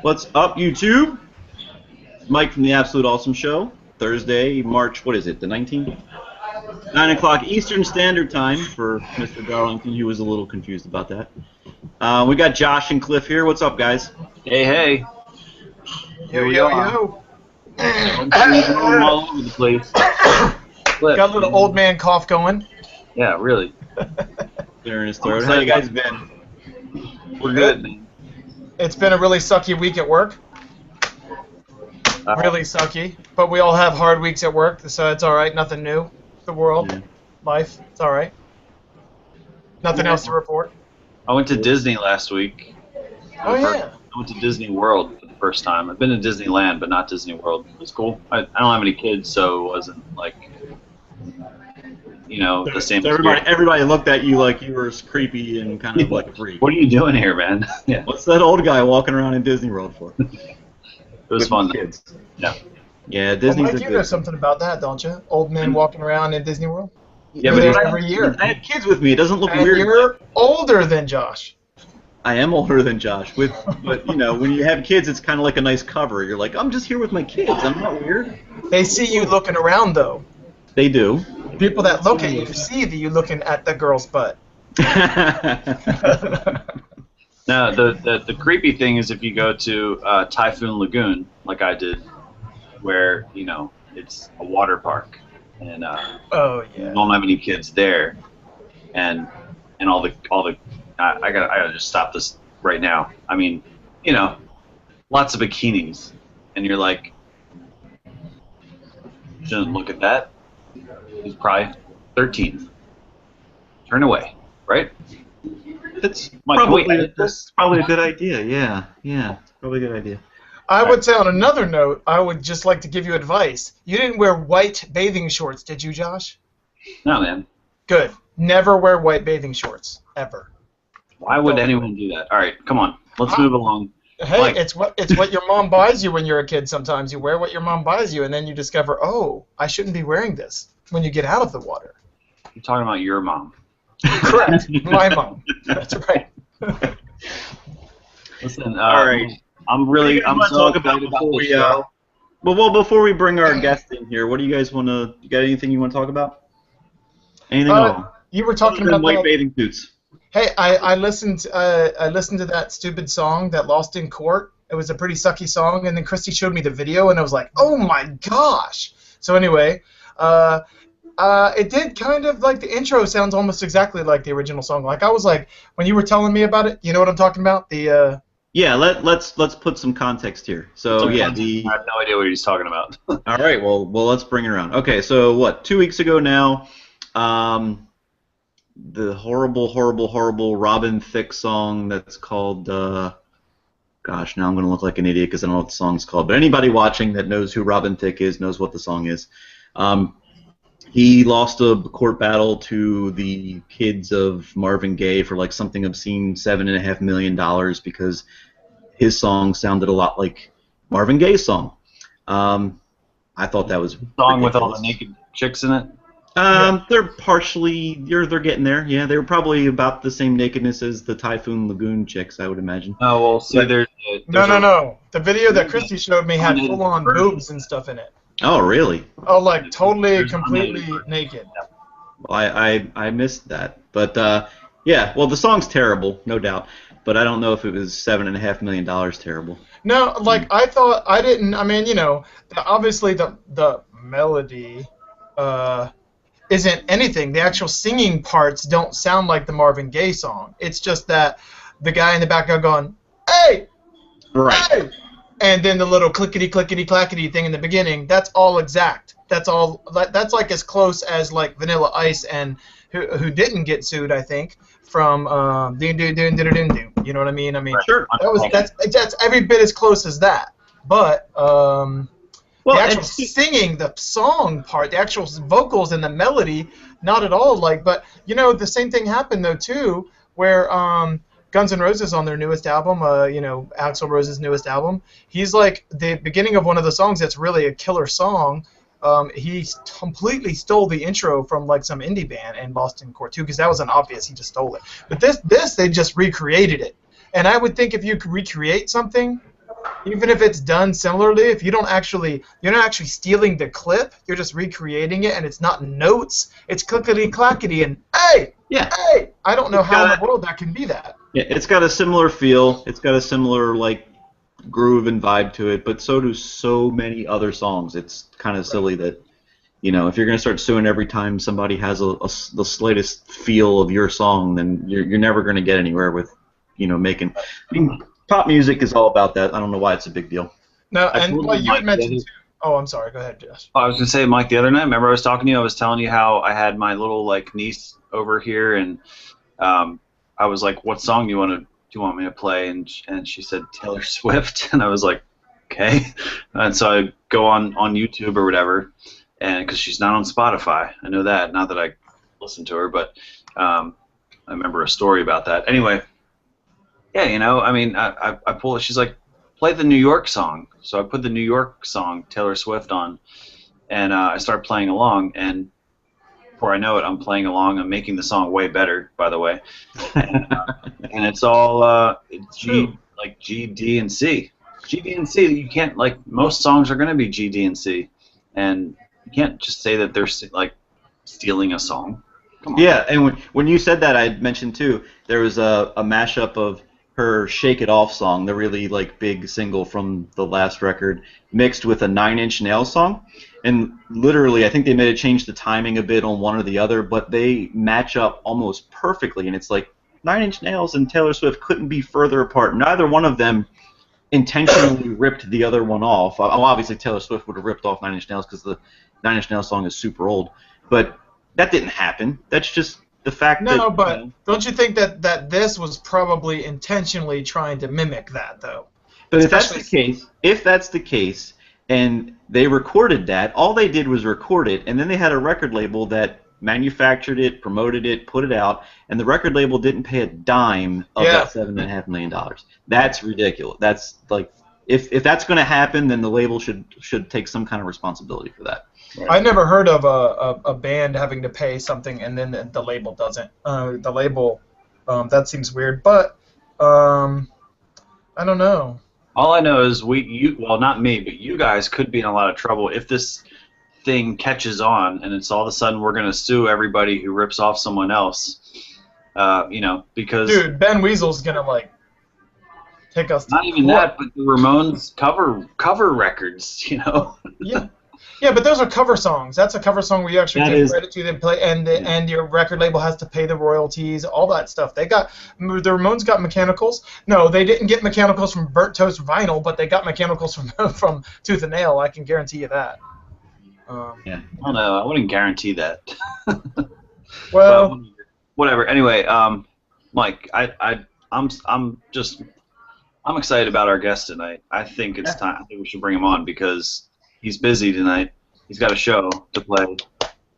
What's up, YouTube? Mike from the Absolute Awesome Show. Thursday, March, what is it, the 19th? 9 o'clock Eastern Standard Time for Mr. Darlington, who was a little confused about that. We got Josh and Cliff here. What's up, guys? Hey, hey. Yo, yo. All over the place. Got a little old man cough going. Yeah, really. Clearing his throat. How you guys been? We're good, man. It's been a really sucky week at work. Really sucky. But we all have hard weeks at work, so it's all right. Nothing new. The world, life, it's all right. Nothing else to report. I went to Disney last week. Oh, yeah. I went to Disney World for the first time. I've been to Disneyland, but not Disney World. It was cool. I don't have any kids, so it wasn't like, the same. So everybody looked at you like you were creepy and kind of like a freak. What are you doing here, man? Yeah. What's that old guy walking around in Disney World for? It was fun. Kids. Yeah. Yeah, Disney's Mike, you know something about that, don't you? Old men walking around in Disney World? Yeah, You're but there every year. I have kids with me. It doesn't look And weird. you're older than Josh. I am older than Josh. But when you have kids, it's kind of like a nice cover. You're like, I'm just here with my kids. I'm not weird. They see you looking around, though. They do. People that look at you see that you're looking at the girl's butt. Now, the creepy thing is if you go to Typhoon Lagoon, like I did, where, it's a water park, and Oh, yeah. you don't have any kids there, and all the I gotta just stop this right now. I mean, lots of bikinis, and you're like, shouldn't look at that. He's probably 13. Turn away, right? That's Mike, probably that's a good idea. Yeah, probably a good idea. I would say on another note, I would just like to give you advice. You didn't wear white bathing shorts, did you, Josh? No, man. Good. Never wear white bathing shorts, ever. Why would anyone do that? All right, come on. Let's move along. Hey, Mike. it's what your mom buys you when you're a kid sometimes. You wear what your mom buys you, and then you discover, oh, I shouldn't be wearing this when you get out of the water. You're talking about your mom. Correct. My mom. That's right. Listen, All right. I'm so excited about this show. Well, before we bring our guest in here, what do you guys want to? You got anything you want to talk about? Anything at all? You were talking about white that. bathing suits. Hey, I listened to that stupid song that Lost in Court. It was a pretty sucky song, and then Christy showed me the video, and I was like, oh my gosh. So anyway, it did kind of like the intro sounds almost exactly like the original song. Like I was like, when you were telling me about it, you know what I'm talking about? Yeah, let's put some context here. So I yeah, have no idea what he's talking about. All right, well let's bring it around. Okay, so 2 weeks ago now, the horrible Robin Thicke song that's called gosh, now I'm gonna look like an idiot because I don't know what the song's called. But anybody watching that knows who Robin Thicke is knows what the song is. He lost a court battle to the kids of Marvin Gaye for like something obscene $7.5 million because his song sounded a lot like Marvin Gaye's song. I thought that was Song with all the naked chicks in it? They're partially they're getting there. Yeah, they were probably about the same nakedness as the Typhoon Lagoon chicks, I would imagine. Oh well, see, there's No. The video that Christy showed me had full-on boobs and stuff in it. Oh, really? Oh, like totally, completely naked. Well, I missed that, but yeah. Well, the song's terrible, no doubt, but I don't know if it was $7.5 million terrible. No, like I thought I didn't. I mean, obviously the melody isn't anything. The actual singing parts don't sound like the Marvin Gaye song. It's just that the guy in the background going, "Hey, right." Hey! And then the little clickety-clackety thing in the beginning, that's all exact. That's all. That's like as close as like Vanilla Ice and who didn't get sued, I think, from you know what I mean? I mean, sure. That's every bit as close as that. But the actual singing, the song part, the actual vocals and the melody, not at all like. But the same thing happened though too, where Guns N' Roses on their newest album, Axl Rose's newest album, he's like the beginning of one of the songs that's really a killer song. He completely stole the intro from like some indie band in Boston Court 2 because that was an obvious. He just stole it. But this they just recreated it. And I would think if you could recreate something, even if it's done similarly, if you're not actually stealing the clip, you're just recreating it, and it's not notes. It's clickety clackety and hey, hey. I don't know how in the world that can be that. Yeah, it's got a similar feel. It's got a similar groove and vibe to it, but so do so many other songs. It's kind of silly that, if you're going to start suing every time somebody has the slightest feel of your song, then you're never going to get anywhere with, making. I mean, pop music is all about that. I don't know why it's a big deal. No, and you had mentioned too. Oh, I'm sorry. Go ahead, Jess. I was going to say, Mike, the other night, remember I was talking to you, I was telling you how I had my little niece over here, and I was like, what song do you want me to play? And she said Taylor Swift, and I was like, okay. And so I go on YouTube or whatever, and because she's not on Spotify, I know that. Not that I listen to her, but I remember a story about that. Anyway, yeah, I mean, I pull it. She's like, play the New York song. So I put the New York song, Taylor Swift, on, and I start playing along, and before I know it, I'm playing along. I'm making the song way better, by the way. And it's all G, D, and C. G, D, and C. You can't, most songs are going to be G, D, and C. And you can't just say that they're, stealing a song. Come on. Yeah, and when you said that, I had mentioned, too, there was a mashup of her Shake It Off song, the really, big single from the last record, mixed with a Nine Inch Nails song. And literally, I think they may have changed the timing a bit on one or the other, but they match up almost perfectly. And it's like Nine Inch Nails and Taylor Swift couldn't be further apart. Neither one of them intentionally ripped the other one off. Well, obviously, Taylor Swift would have ripped off Nine Inch Nails because the Nine Inch Nails song is super old. But that didn't happen. That's just the fact that... No, but don't you think that this was probably intentionally trying to mimic that, though? But if that's the case, and they recorded that, all they did was record it, and then they had a record label that manufactured it, promoted it, put it out, and the record label didn't pay a dime of that $7.5 million. That's ridiculous. That's if that's going to happen, then the label should take some kind of responsibility for that. Right. I never heard of a band having to pay something and then the label doesn't. The label, that seems weird, but I don't know. All I know is well, not me, but you guys could be in a lot of trouble if this thing catches on and it's all of a sudden we're going to sue everybody who rips off someone else, because... Dude, Ben Weasel's going to, take us to Not even that, but the Ramones cover records, Yeah. Yeah, but those are cover songs. That's a cover song where you actually give credit to them, play, and your record label has to pay the royalties, all that stuff. The Ramones got mechanicals. No, they didn't get mechanicals from Burnt Toast Vinyl, but they got mechanicals from Tooth and Nail. I can guarantee you that. Yeah, I don't know. I wouldn't guarantee that. Well, but whatever. Anyway, Mike, I'm excited about our guest tonight. I think it's time. I think we should bring him on because he's busy tonight. He's got a show to play.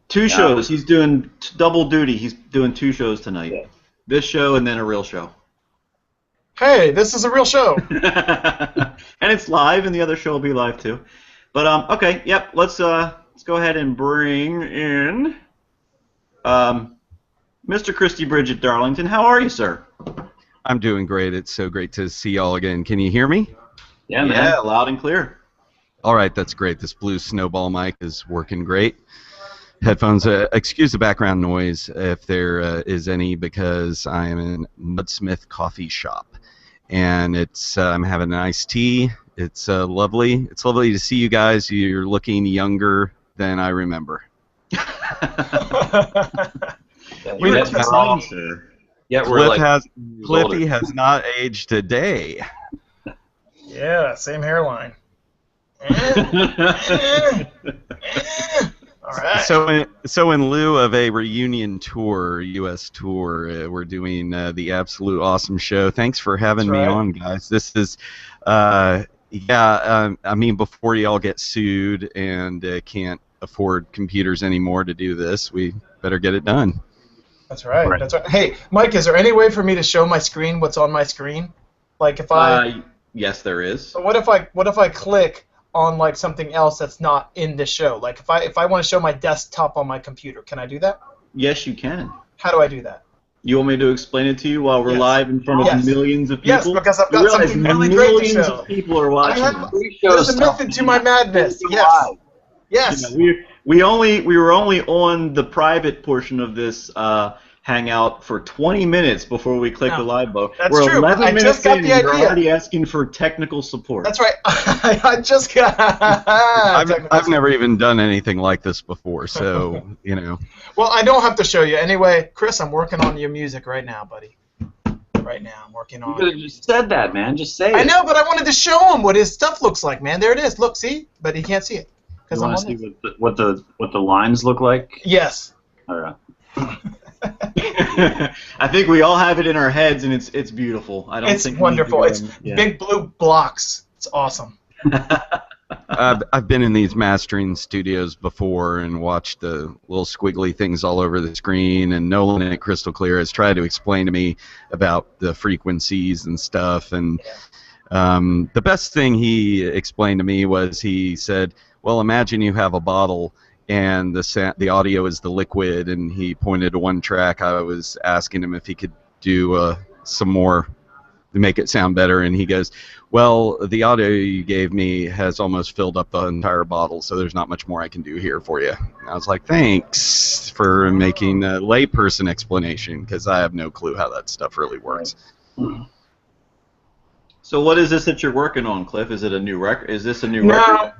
Two shows. He's doing double duty. He's doing 2 shows tonight. Yeah. This show and then a real show. Hey, this is a real show. And it's live, and the other show will be live too. But okay, yep. Let's go ahead and bring in Mr. Christy Brigette Darlington. How are you, sir? I'm doing great. It's so great to see y'all again. Can you hear me? Yeah, man. Yeah, loud and clear. All right, that's great. This blue snowball mic is working great. Headphones, excuse the background noise if there is any, because I am in Mudsmith Coffee Shop, and I'm having an iced tea. It's lovely. It's lovely to see you guys. You're looking younger than I remember. Cliffy has not aged a day. Yeah, same hairline. All right. So in lieu of a reunion tour, U.S. tour, we're doing the absolute awesome show. Thanks for having me on, guys. This is, I mean, before y'all get sued and can't afford computers anymore to do this, we better get it done. That's right. That's right. Hey, Mike, is there any way for me to show my screen what's on my screen? Like if I... Yes, there is. So what if I click on something else that's not in the show? Like if I want to show my desktop on my computer, can I do that? Yes, you can. How do I do that? You want me to explain it to you while we're live in front of millions of people? Yes, because I've got something really great to show. Millions of people are watching. There's a method to my madness. Yes. Yes. You know, we were only on the private portion of this hangout for 20 minutes before we clicked the live button. That's we're true. 11 minutes just got in, the and idea. You're already asking for technical support. That's right. I just got. I've never even done anything like this before, so you know. Well, I don't have to show you anyway, Chris. I'm working on your music right now, buddy. Right now, I'm working on. You could have just said that, man. Just say it. I know, but I wanted to show him what his stuff looks like, man. There it is. Look, see, but he can't see it. You want to see what the lines look like? Yes. All right. I think we all have it in our heads, and it's beautiful. It's wonderful. It's big blue blocks. It's awesome. I've been in these mastering studios before and watched the little squiggly things all over the screen, and Nolan at Crystal Clear has tried to explain to me about the frequencies and stuff. And the best thing he explained to me was he said, well, imagine you have a bottle and the audio is the liquid, and he pointed to one track. I was asking him if he could do some more to make it sound better, and he goes, well, the audio you gave me has almost filled up the entire bottle, so there's not much more I can do here for you. And I was like, thanks for making a layperson explanation, because I have no clue how that stuff really works. So what is this that you're working on, Cliff? Is it a new record? Is this a new record? No,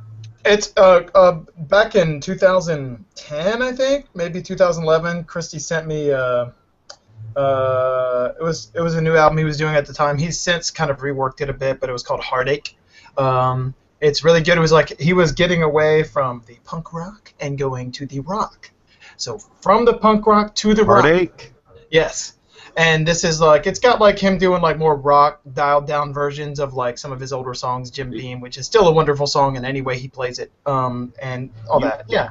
it's back in 2010, I think, maybe 2011. Christy sent me. It was a new album he was doing at the time. He's since kind of reworked it a bit, but it was called Heartache. It's really good. It was like he was getting away from the punk rock and going to the rock. So from the punk rock to the Heartache? rock. Yes. And this is like, it's got like him doing like more rock dialed down versions of like some of his older songs, Jim Beam, which is still a wonderful song in any way he plays it, and all that. Yeah.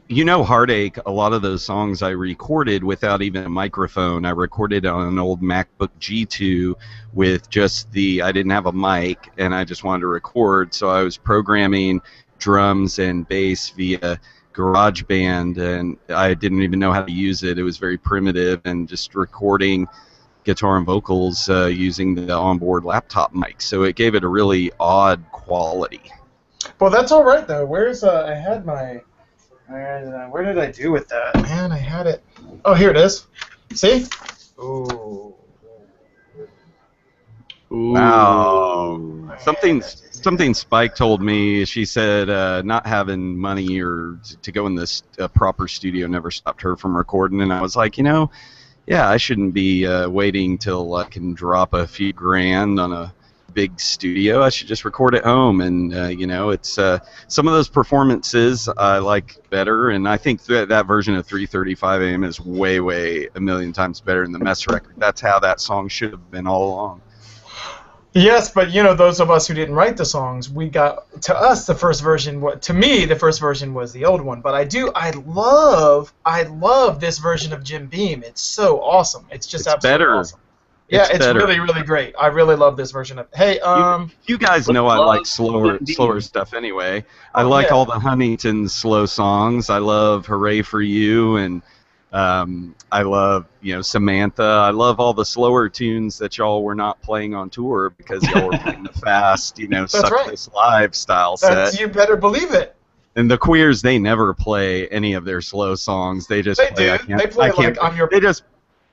You know, Heartache, a lot of those songs I recorded without even a microphone. I recorded on an old MacBook G2 with just I didn't have a mic, and I just wanted to record, so I was programming drums and bass via GarageBand, and I didn't even know how to use it. It was very primitive, and just recording guitar and vocals using the onboard laptop mic, so it gave it a really odd quality. Well, that's all right, though. Where's I had my... where did I do with that? Man, I had it. Oh, here it is. See? Ooh. Wow. Something Spike told me. She said not having money or to go in this proper studio never stopped her from recording. And I was like, yeah, I shouldn't be waiting till I can drop a few grand on a big studio. I should just record at home, and it's some of those performances I like better, and I think that version of 3:35 a.m. is way a million times better than the mess record. That's how that song should have been all along. Yes, but those of us who didn't write the songs, to us the first version. To me, the first version was the old one. But I love this version of Jim Beam. It's so awesome. It's just absolutely better. Awesome. Yeah, it's really great. I really love this version of. Hey, you guys know I like slower stuff anyway. I like all the Huntington slow songs. I love "Hooray for You" and I love Samantha. I love all the slower tunes that y'all were not playing on tour because y'all were playing the fast, suck this live style set. You better believe it. And the Queers, they never play any of their slow songs. They just play. They play like "I'm Your."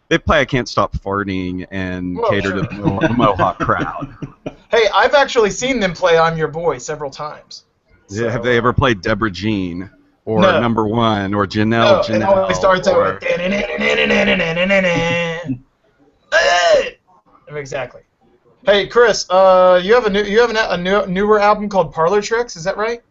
They play I Can't Stop Farting and cater to the Mohawk crowd. Hey, I've actually seen them play I'm Your Boy several times. So, yeah, have they ever played Deborah Jean or Number One or Janelle? No, it always starts out with exactly. Hey, Chris, you have a newer album called Parlor Tricks, is that right?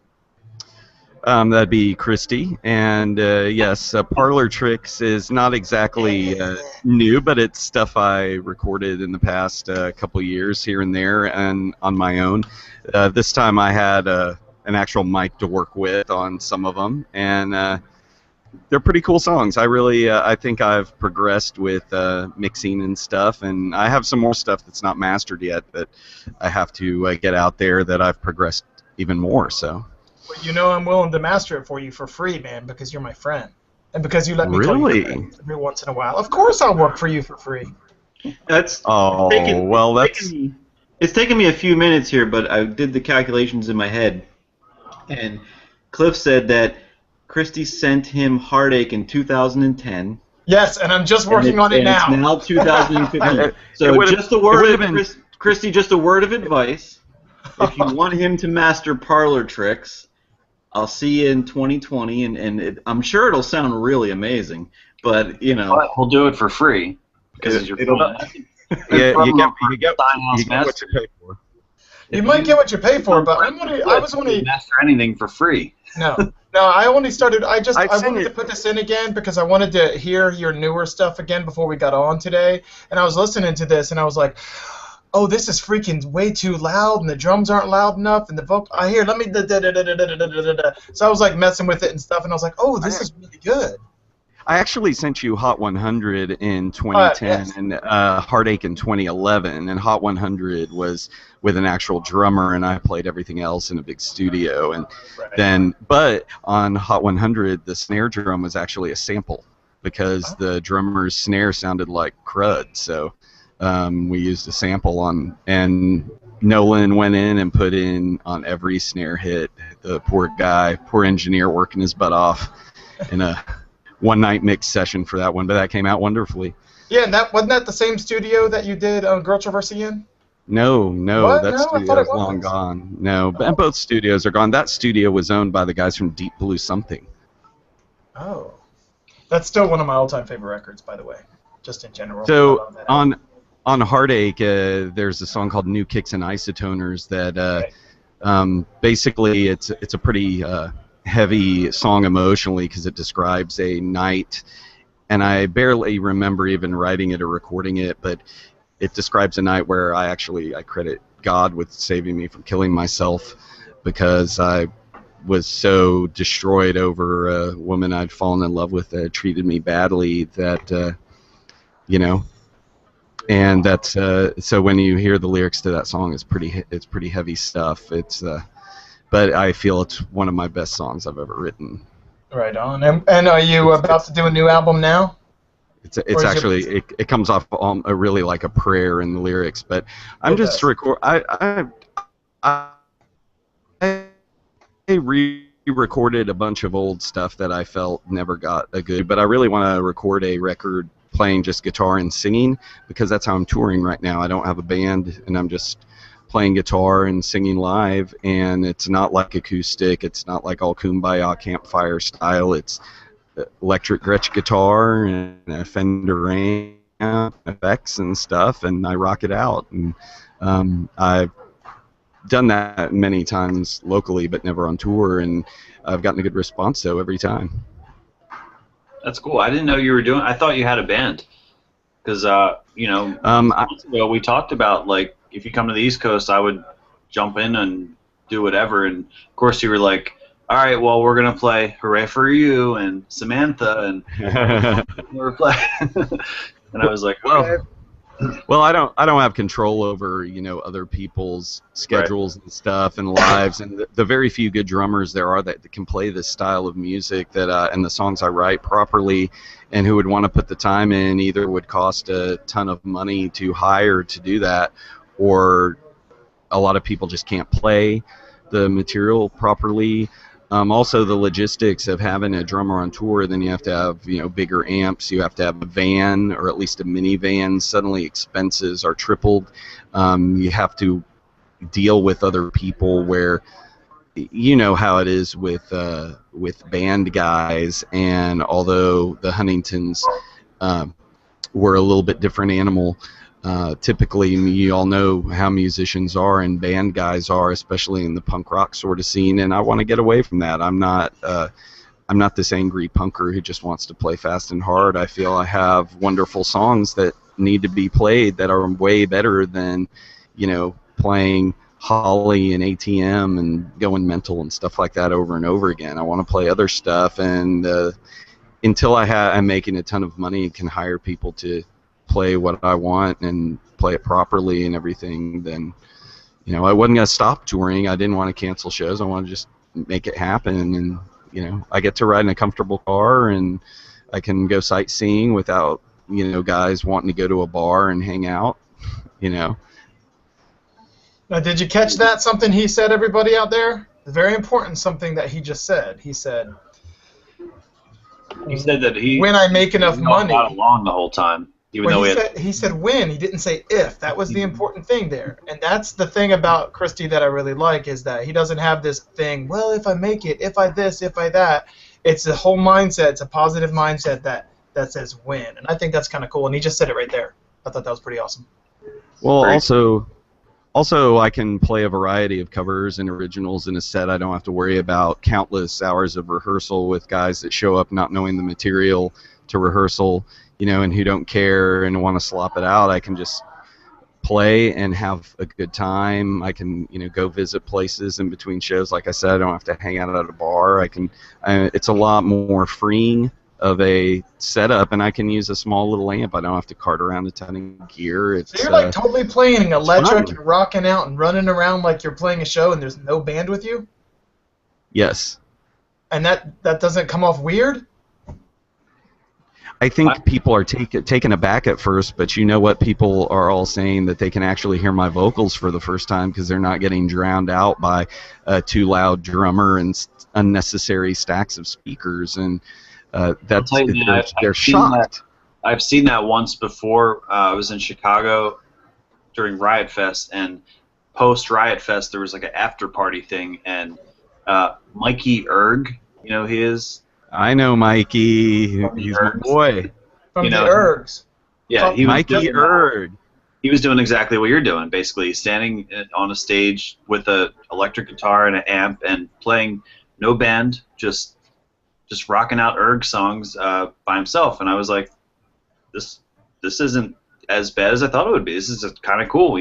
That'd be Christy, and yes, Parlor Tricks is not exactly new, but it's stuff I recorded in the past couple years here and there and on my own. This time I had an actual mic to work with on some of them, and they're pretty cool songs. I think I've progressed with mixing and stuff, and I have some more stuff that's not mastered yet that I have to get out there that I've progressed even more, so... Well, I'm willing to master it for you for free, man, because you're my friend. And because you let me call you friend every once in a while. Of course I'll work for you for free. It's taken me a few minutes here, but I did the calculations in my head. And Cliff said that Christy sent him Heartache in 2010. Yes, and I'm just working on it now. It's now 2015. So just a word of Christy, just a word of advice. If you want him to master parlor tricks, I'll see you in 2020, and I'm sure it'll sound really amazing. But we'll do it for free because you get what you pay for. You might get what you pay for, but I was only master anything for free. No, I only started. I wanted to put this in again because I wanted to hear your newer stuff again before we got on today. And I was listening to this, and I was like, "Oh, this is freaking way too loud, and the drums aren't loud enough, and the vocal. Let me da da da da da da da da." So I was like messing with it and stuff, and I was like, "Oh, this is really good." I actually sent you Hot 100 in 2010 and Heartache in 2011, and Hot 100 was with an actual drummer, and I played everything else in a big studio. And but on Hot 100, the snare drum was actually a sample because the drummer's snare sounded like crud, so we used a sample on, and Nolan went in and put in on every snare hit. The poor engineer working his butt off in a one-night mix session for that one, but that came out wonderfully. Yeah, and wasn't that the same studio that you did Girl Traversing in? No, that studio is long gone. No, but both studios are gone. That studio was owned by the guys from Deep Blue Something. Oh. That's still one of my all-time favorite records, by the way, just in general. So on Heartache, there's a song called New Kicks and Isotoners that basically it's a pretty heavy song emotionally because it describes a night, and I barely remember even writing it or recording it, but it describes a night where I credit God with saving me from killing myself because I was so destroyed over a woman I'd fallen in love with that treated me badly that and that's so when you hear the lyrics to that song, it's pretty heavy stuff. But I feel it's one of my best songs I've ever written. Right on. And are you about to do a new album now? It's actually it comes off really like a prayer in the lyrics, but I'm just record. I re-recorded a bunch of old stuff that I felt never got a good. But I really want to record a record playing just guitar and singing because that's how I'm touring right now. I don't have a band, and I'm just playing guitar and singing live, and it's not like acoustic, it's not like all kumbaya campfire style, it's electric Gretsch guitar and a Fender amp, effects and stuff, and I rock it out. And I've done that many times locally but never on tour, and I've gotten a good response though every time. That's cool. I didn't know you were doing. I thought you had a band because months ago we talked about like, if you come to the East Coast, I would jump in and do whatever. And of course, you were like, "All right, well, we're gonna play Hooray for You and Samantha," and we're playing. And I was like, "Okay." Well, I don't have control over other people's schedules and stuff and lives, and the very few good drummers there are that can play this style of music that and the songs I write properly, and who would want to put the time in either would cost a ton of money to hire to do that, or a lot of people just can't play the material properly. Also, the logistics of having a drummer on tour, then you have to have bigger amps, you have to have a van or at least a minivan. Suddenly expenses are tripled. You have to deal with other people where how it is with band guys, and although the Huntingtons were a little bit different animal, typically you all know how musicians are and band guys are, especially in the punk rock sort of scene, and I want to get away from that. I'm not this angry punker who just wants to play fast and hard. I feel I have wonderful songs that need to be played that are way better than playing Holly and ATM and going mental and stuff like that over and over again. I want to play other stuff, and until I'm making a ton of money and can hire people to play what I want and play it properly and everything, then I wasn't going to stop touring. I didn't want to cancel shows. I want to just make it happen, and I get to ride in a comfortable car and I can go sightseeing without, guys wanting to go to a bar and hang out, Now, did you catch that? Something he said, everybody out there? Very important, something that he just said. He said that when I make enough money. Got along the whole time. He said when. He didn't say if. That was the important thing there. And that's the thing about Christy that I really like, is that he doesn't have this thing, well, if I make it, if I this, if I that. It's a whole mindset. It's a positive mindset that says when. And I think that's kind of cool. And he just said it right there. I thought that was pretty awesome. Well, also I can play a variety of covers and originals in a set. I don't have to worry about countless hours of rehearsal with guys that show up not knowing the material to rehearsal, and who don't care and want to slop it out. I can just play and have a good time. I can, go visit places in between shows. Like I said, I don't have to hang out at a bar. It's a lot more freeing of a setup, and I can use a small little amp. I don't have to cart around a ton of gear. So you're like totally playing electric and rocking out and running around like you're playing a show and there's no band with you? Yes. And that doesn't come off weird? I think people are taken aback at first, but you know what? People are all saying that they can actually hear my vocals for the first time because they're not getting drowned out by a too loud drummer and unnecessary stacks of speakers. And they're shocked. I've seen that once before. I was in Chicago during Riot Fest, and post Riot Fest there was like an after party thing, and Mikey Erg, who he is? I know Mikey. He's my boy. From the Ergs. Yeah, Mikey Erg. He was doing exactly what you're doing, basically standing on a stage with an electric guitar and an amp and playing no band, just rocking out Erg songs by himself. And I was like, this isn't as bad as I thought it would be. This is kind of cool,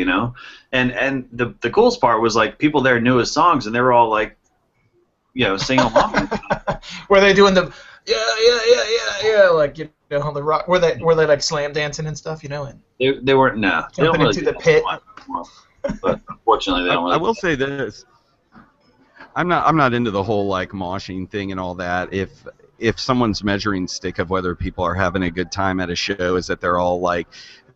And the coolest part was, like, people there knew his songs, and they were all like, singing along. Were they doing the yeah, like, on the rock? Were they like slam dancing and stuff, And they weren't. No, jumping into the pit. But unfortunately, they don't. Really I will say this. I'm not into the whole like moshing thing and all that. If someone's measuring stick of whether people are having a good time at a show is that they're all like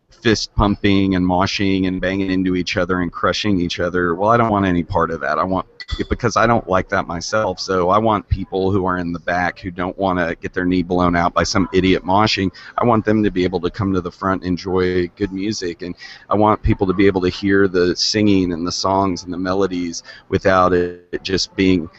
fist pumping and moshing and banging into each other and crushing each other, well, I don't want any part of that. Because I don't like that myself. So I want people who are in the back who don't want to get their knee blown out by some idiot moshing. I want them to be able to come to the front and enjoy good music, and I want people to be able to hear the singing and the songs and the melodies without it just being,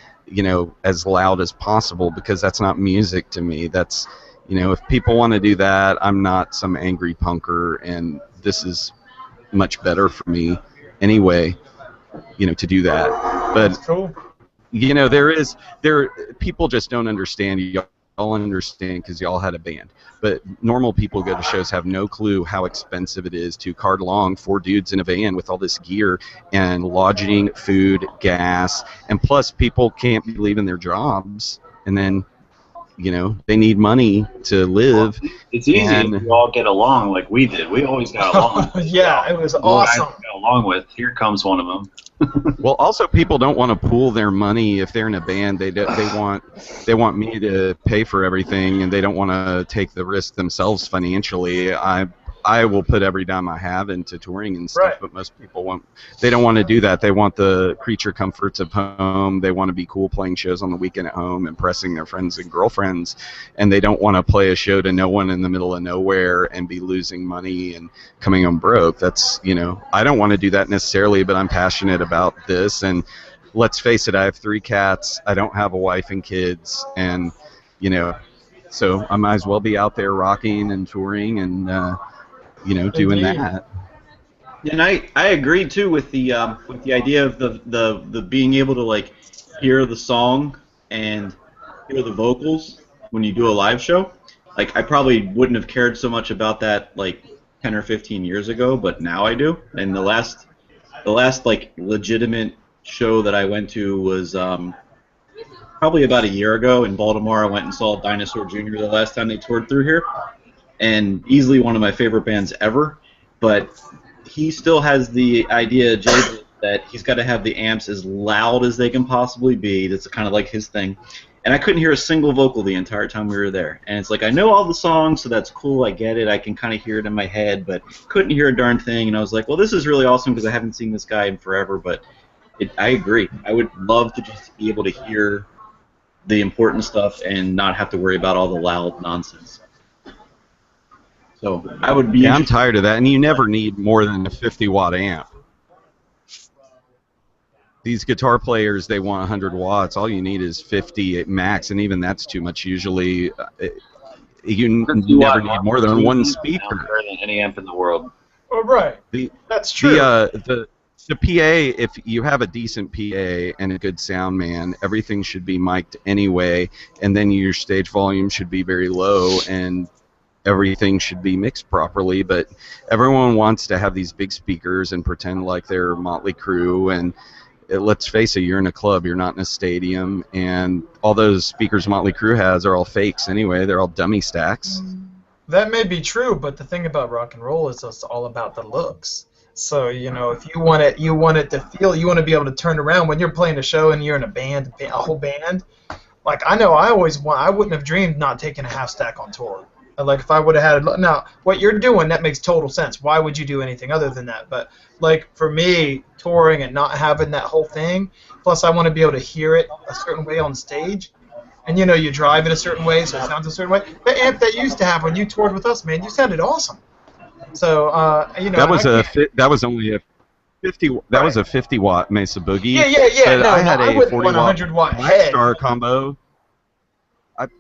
as loud as possible, because that's not music to me. That's, if people want to do that, I'm not some angry punker, and this is much better for me anyway, to do that. But that's cool. People just don't understand. Y'all understand because y'all had a band. But normal people go to shows have no clue how expensive it is to cart along 4 dudes in a van with all this gear and lodging, food, gas, and plus people can't be leaving their jobs, and then they need money to live. It's easy if you all get along like we did. We always got along. Yeah, it was awesome. Got along with. Here comes one of them. Well, also people don't want to pool their money if they're in a band. They want me to pay for everything, and they don't want to take the risk themselves financially. I will put every dime I have into touring and stuff, right. But most people they don't want to do that. They want the creature comforts of home. They want to be cool playing shows on the weekend at home, impressing their friends and girlfriends, and they don't want to play a show to no one in the middle of nowhere and be losing money and coming home broke. That's, I don't want to do that necessarily, but I'm passionate about this, and let's face it, I have 3 cats. I don't have a wife and kids, and, so I might as well be out there rocking and touring and, doing Indeed. that. And I agree too with the idea of the being able to like hear the song and hear the vocals when you do a live show. Like, I probably wouldn't have cared so much about that like 10 or 15 years ago, but now I do. And the last like legitimate show that I went to was probably about a year ago in Baltimore. I went and saw Dinosaur Jr. the last time they toured through here. And easily one of my favorite bands ever, but he still has the idea, Jay, that he's got to have the amps as loud as they can possibly be. That's kind of like his thing. and I couldn't hear a single vocal the entire time we were there. And it's like, I know all the songs, so that's cool, I get it, I can kind of hear it in my head, but couldn't hear a darn thing. And I was like, well, this is really awesome because I haven't seen this guy in forever, but I agree. I would love to just be able to hear the important stuff and not have to worry about all the loud nonsense. So I would be. Yeah, I'm tired of that, and you never need more than a 50-watt amp. These guitar players, they want 100 watts. All you need is 50 at max, and even that's too much. Usually, you never need more than one speaker. Better than any amp in the world. Oh, right. That's true. The PA, if you have a decent PA and a good sound man, everything should be mic'd anyway, and then your stage volume should be very low, and everything should be mixed properly. But everyone wants to have these big speakers and pretend like they're Motley Crue, and let's face it, you're in a club, you're not in a stadium, and all those speakers Motley Crue has are all fakes anyway. They're all dummy stacks. That may be true, but the thing about rock and roll is it's all about the looks. So, you know, if you want it to feel, you want to be able to turn around when you're playing a show and you're in a band, a whole band. Like, I know I wouldn't have dreamed not taking a half stack on tour. Like, if I would have had, now, what you're doing, that makes total sense. Why would you do anything other than that? But, like, for me, touring and not having that whole thing, plus I want to be able to hear it a certain way on stage. And, you know, you drive it a certain way, so it sounds a certain way. The amp that you used to have when you toured with us, man, you sounded awesome. So, you know, that was only a 50. That was a 50-watt Mesa Boogie. Yeah. No, I had a 40-watt Black Star combo.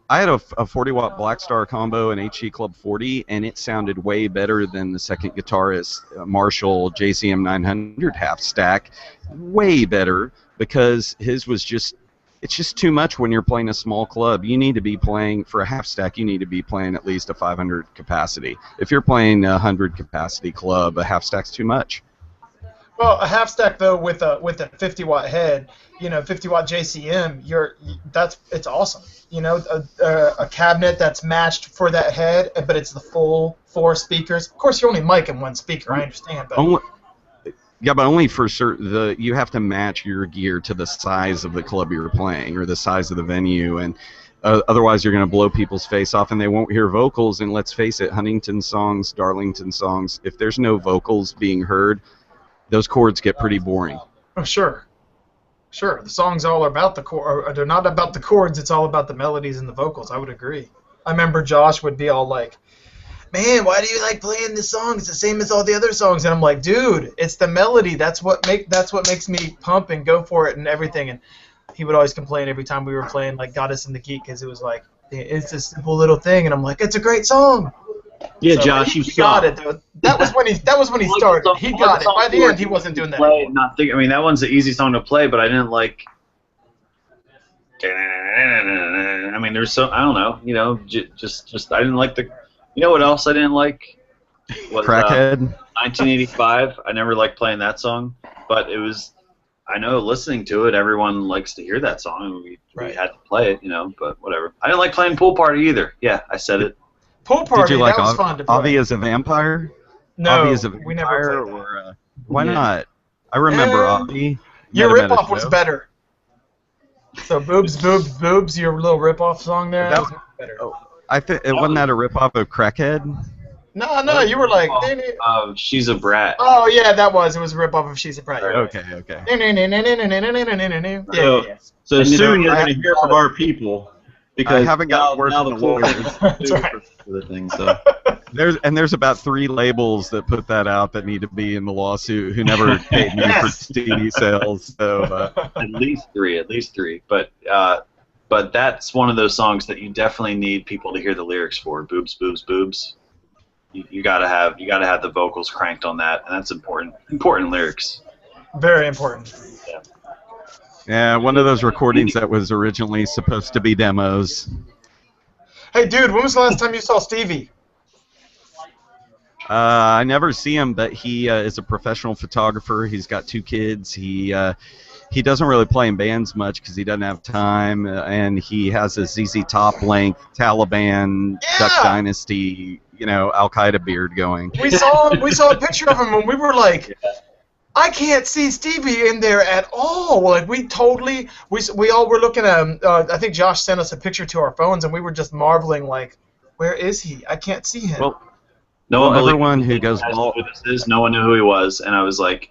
I had a 40-watt Black Star combo in HG Club 40, and it sounded way better than the second guitarist Marshall JCM 900 half stack. Way better, because his was just. It's just too much when you're playing a small club. You need to be playing, for a half stack, you need to be playing at least a 500 capacity. If you're playing a 100 capacity club, a half stack's too much. Well, a half stack though with a 50-watt head, you know, 50-watt JCM, it's awesome. You know, a cabinet that's matched for that head, but it's the full 4 speakers. Of course, you're only micing one speaker. I understand, but. Yeah, but only for certain. You have to match your gear to the size of the club you're playing or the size of the venue, and otherwise you're going to blow people's face off and they won't hear vocals. And let's face it, Huntington songs, Darlington songs, if there's no vocals being heard, those chords get pretty boring. Oh, sure. The songs all are about the chord. They're not about the chords. It's all about the melodies and the vocals. I would agree. I remember Josh would be all like, man, why do you like playing this song? It's the same as all the other songs. And I'm like, dude, it's the melody. That's what makes me pump and go for it and everything. And he would always complain every time we were playing, like, Goddess and the Geek, because it was like, it's a simple little thing. And I'm like, it's a great song. Yeah, so Josh, you got it, dude. That was when he started. He got it. By the end, he wasn't doing that anymore. I mean, that one's an easy song to play, but I didn't like. I mean, there's so, I don't know, you know, just I didn't like the. You know what else I didn't like? Was, Crackhead. 1985. I never liked playing that song, but it was. I know listening to it, everyone likes to hear that song, and we had to play it, you know. But whatever. I didn't like playing Pool Party either. Yeah, I said it. Pool Party. Did you like that was fun to play. Avi as a Vampire? No, Avi as a Vampire, we never played that. Or why not? I remember Avi. Your ripoff was better. So boobs, your little ripoff song there. That was better. Oh. Wasn't that a ripoff of Crackhead? No, you were like... She's a Brat. Oh, yeah, that was. It was a ripoff of She's a Brat. Okay. Yeah. So soon you're going to hear from our people, because I haven't got word now from the the lawyers. That's right. For the thing, so. There's about 3 labels that put that out that need to be in the lawsuit who never paid me for CD sales. So at least three. But that's one of those songs that you definitely need people to hear the lyrics for. Boobs, boobs, boobs. You gotta have the vocals cranked on that, and that's important lyrics. Very important. Yeah, one of those recordings that was originally supposed to be demos. Hey, dude, when was the last time you saw Stevie? I never see him, but he is a professional photographer. He's got 2 kids. He doesn't really play in bands much because he doesn't have time, and he has a ZZ Top length Taliban Duck Dynasty, you know, Al Qaeda beard going. We saw a picture of him when we were like, I can't see Stevie in there at all. Like we all were looking at him. I think Josh sent us a picture to our phones, and we were just marveling, like, where is he? I can't see him. Well, everyone who goes bald. No one knew who he was, and I was like,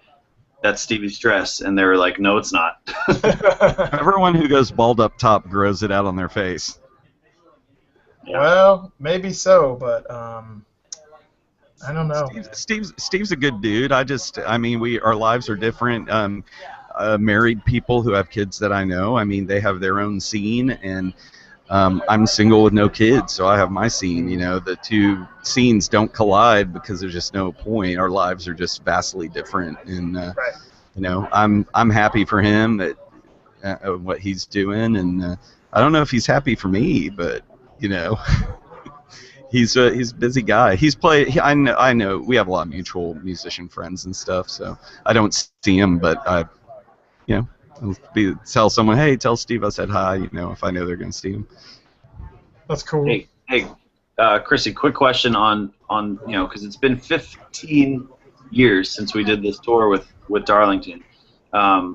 "That's Stevie's dress," and they were like, "No, it's not." Everyone who goes bald up top grows it out on their face. Yeah. Well, maybe so, but I don't know. Steve's a good dude. I mean, our lives are different. Married people who have kids that I know, I mean, they have their own scene, and I'm single with no kids, so I have my scene. You know, the two scenes don't collide because there's just no point. Our lives are just vastly different, and right. you know, I'm happy for him that what he's doing, and I don't know if he's happy for me, but you know. He's a busy guy. I know we have a lot of mutual musician friends and stuff, so I don't see him, but I'll tell someone, hey, tell Steve I said hi. You know, if I know they're going to see him. That's cool. Hey, Chrissy, quick question on because it's been 15 years since we did this tour with Darlington. I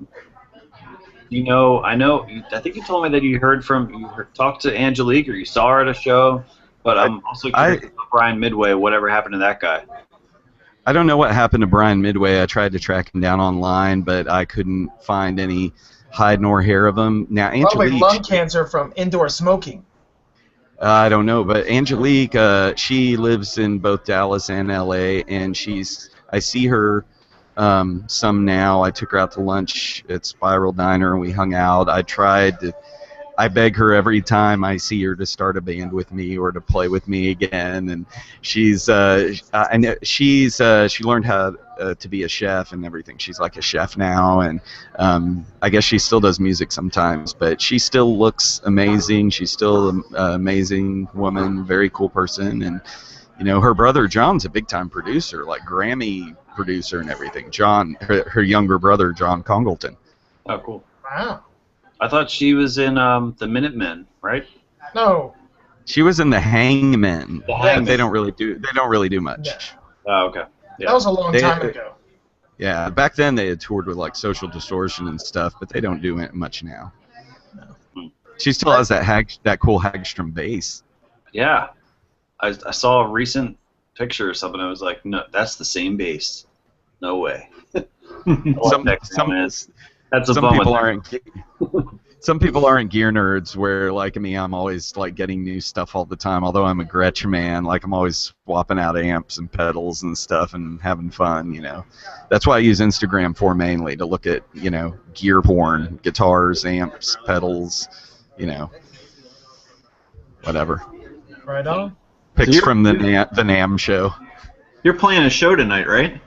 think you told me that you talked to Angelique or you saw her at a show. But I'm also curious about Brian Midway. Whatever happened to that guy? I don't know what happened to Brian Midway. I tried to track him down online, but I couldn't find any hide nor hair of him. Now, Angelique, probably lung cancer from indoor smoking. I don't know, but Angelique, she lives in both Dallas and LA, and I see her some now. I took her out to lunch at Spiral Diner, and we hung out. I beg her every time I see her to start a band with me or to play with me again, and she learned how to be a chef and everything. She's like a chef now, and I guess she still does music sometimes, but she still looks amazing. She's still an amazing woman, very cool person, and you know, her brother John's a big time producer, like Grammy producer and everything. John, her younger brother, John Congleton. Oh, cool. Wow. I thought she was in the Minutemen, right? No. She was in the Hangmen. And they don't really do much. Yeah. Oh, okay. Yeah. That was a long time ago. Yeah, back then they had toured with like Social Distortion and stuff, but they don't do it much now. No. She still has that cool Hagstrom bass. Yeah. I saw a recent picture or something. I was like, no, that's the same bass. No way. Some people aren't gear nerds where, like me, I'm always like getting new stuff all the time. Although I'm a Gretsch man, like I'm always swapping out amps and pedals and stuff and having fun, you know. That's why I use Instagram for mainly, to look at, you know, gear porn, guitars, amps, pedals, you know, whatever. Right on. Pics from the NAMM show. You're playing a show tonight, right?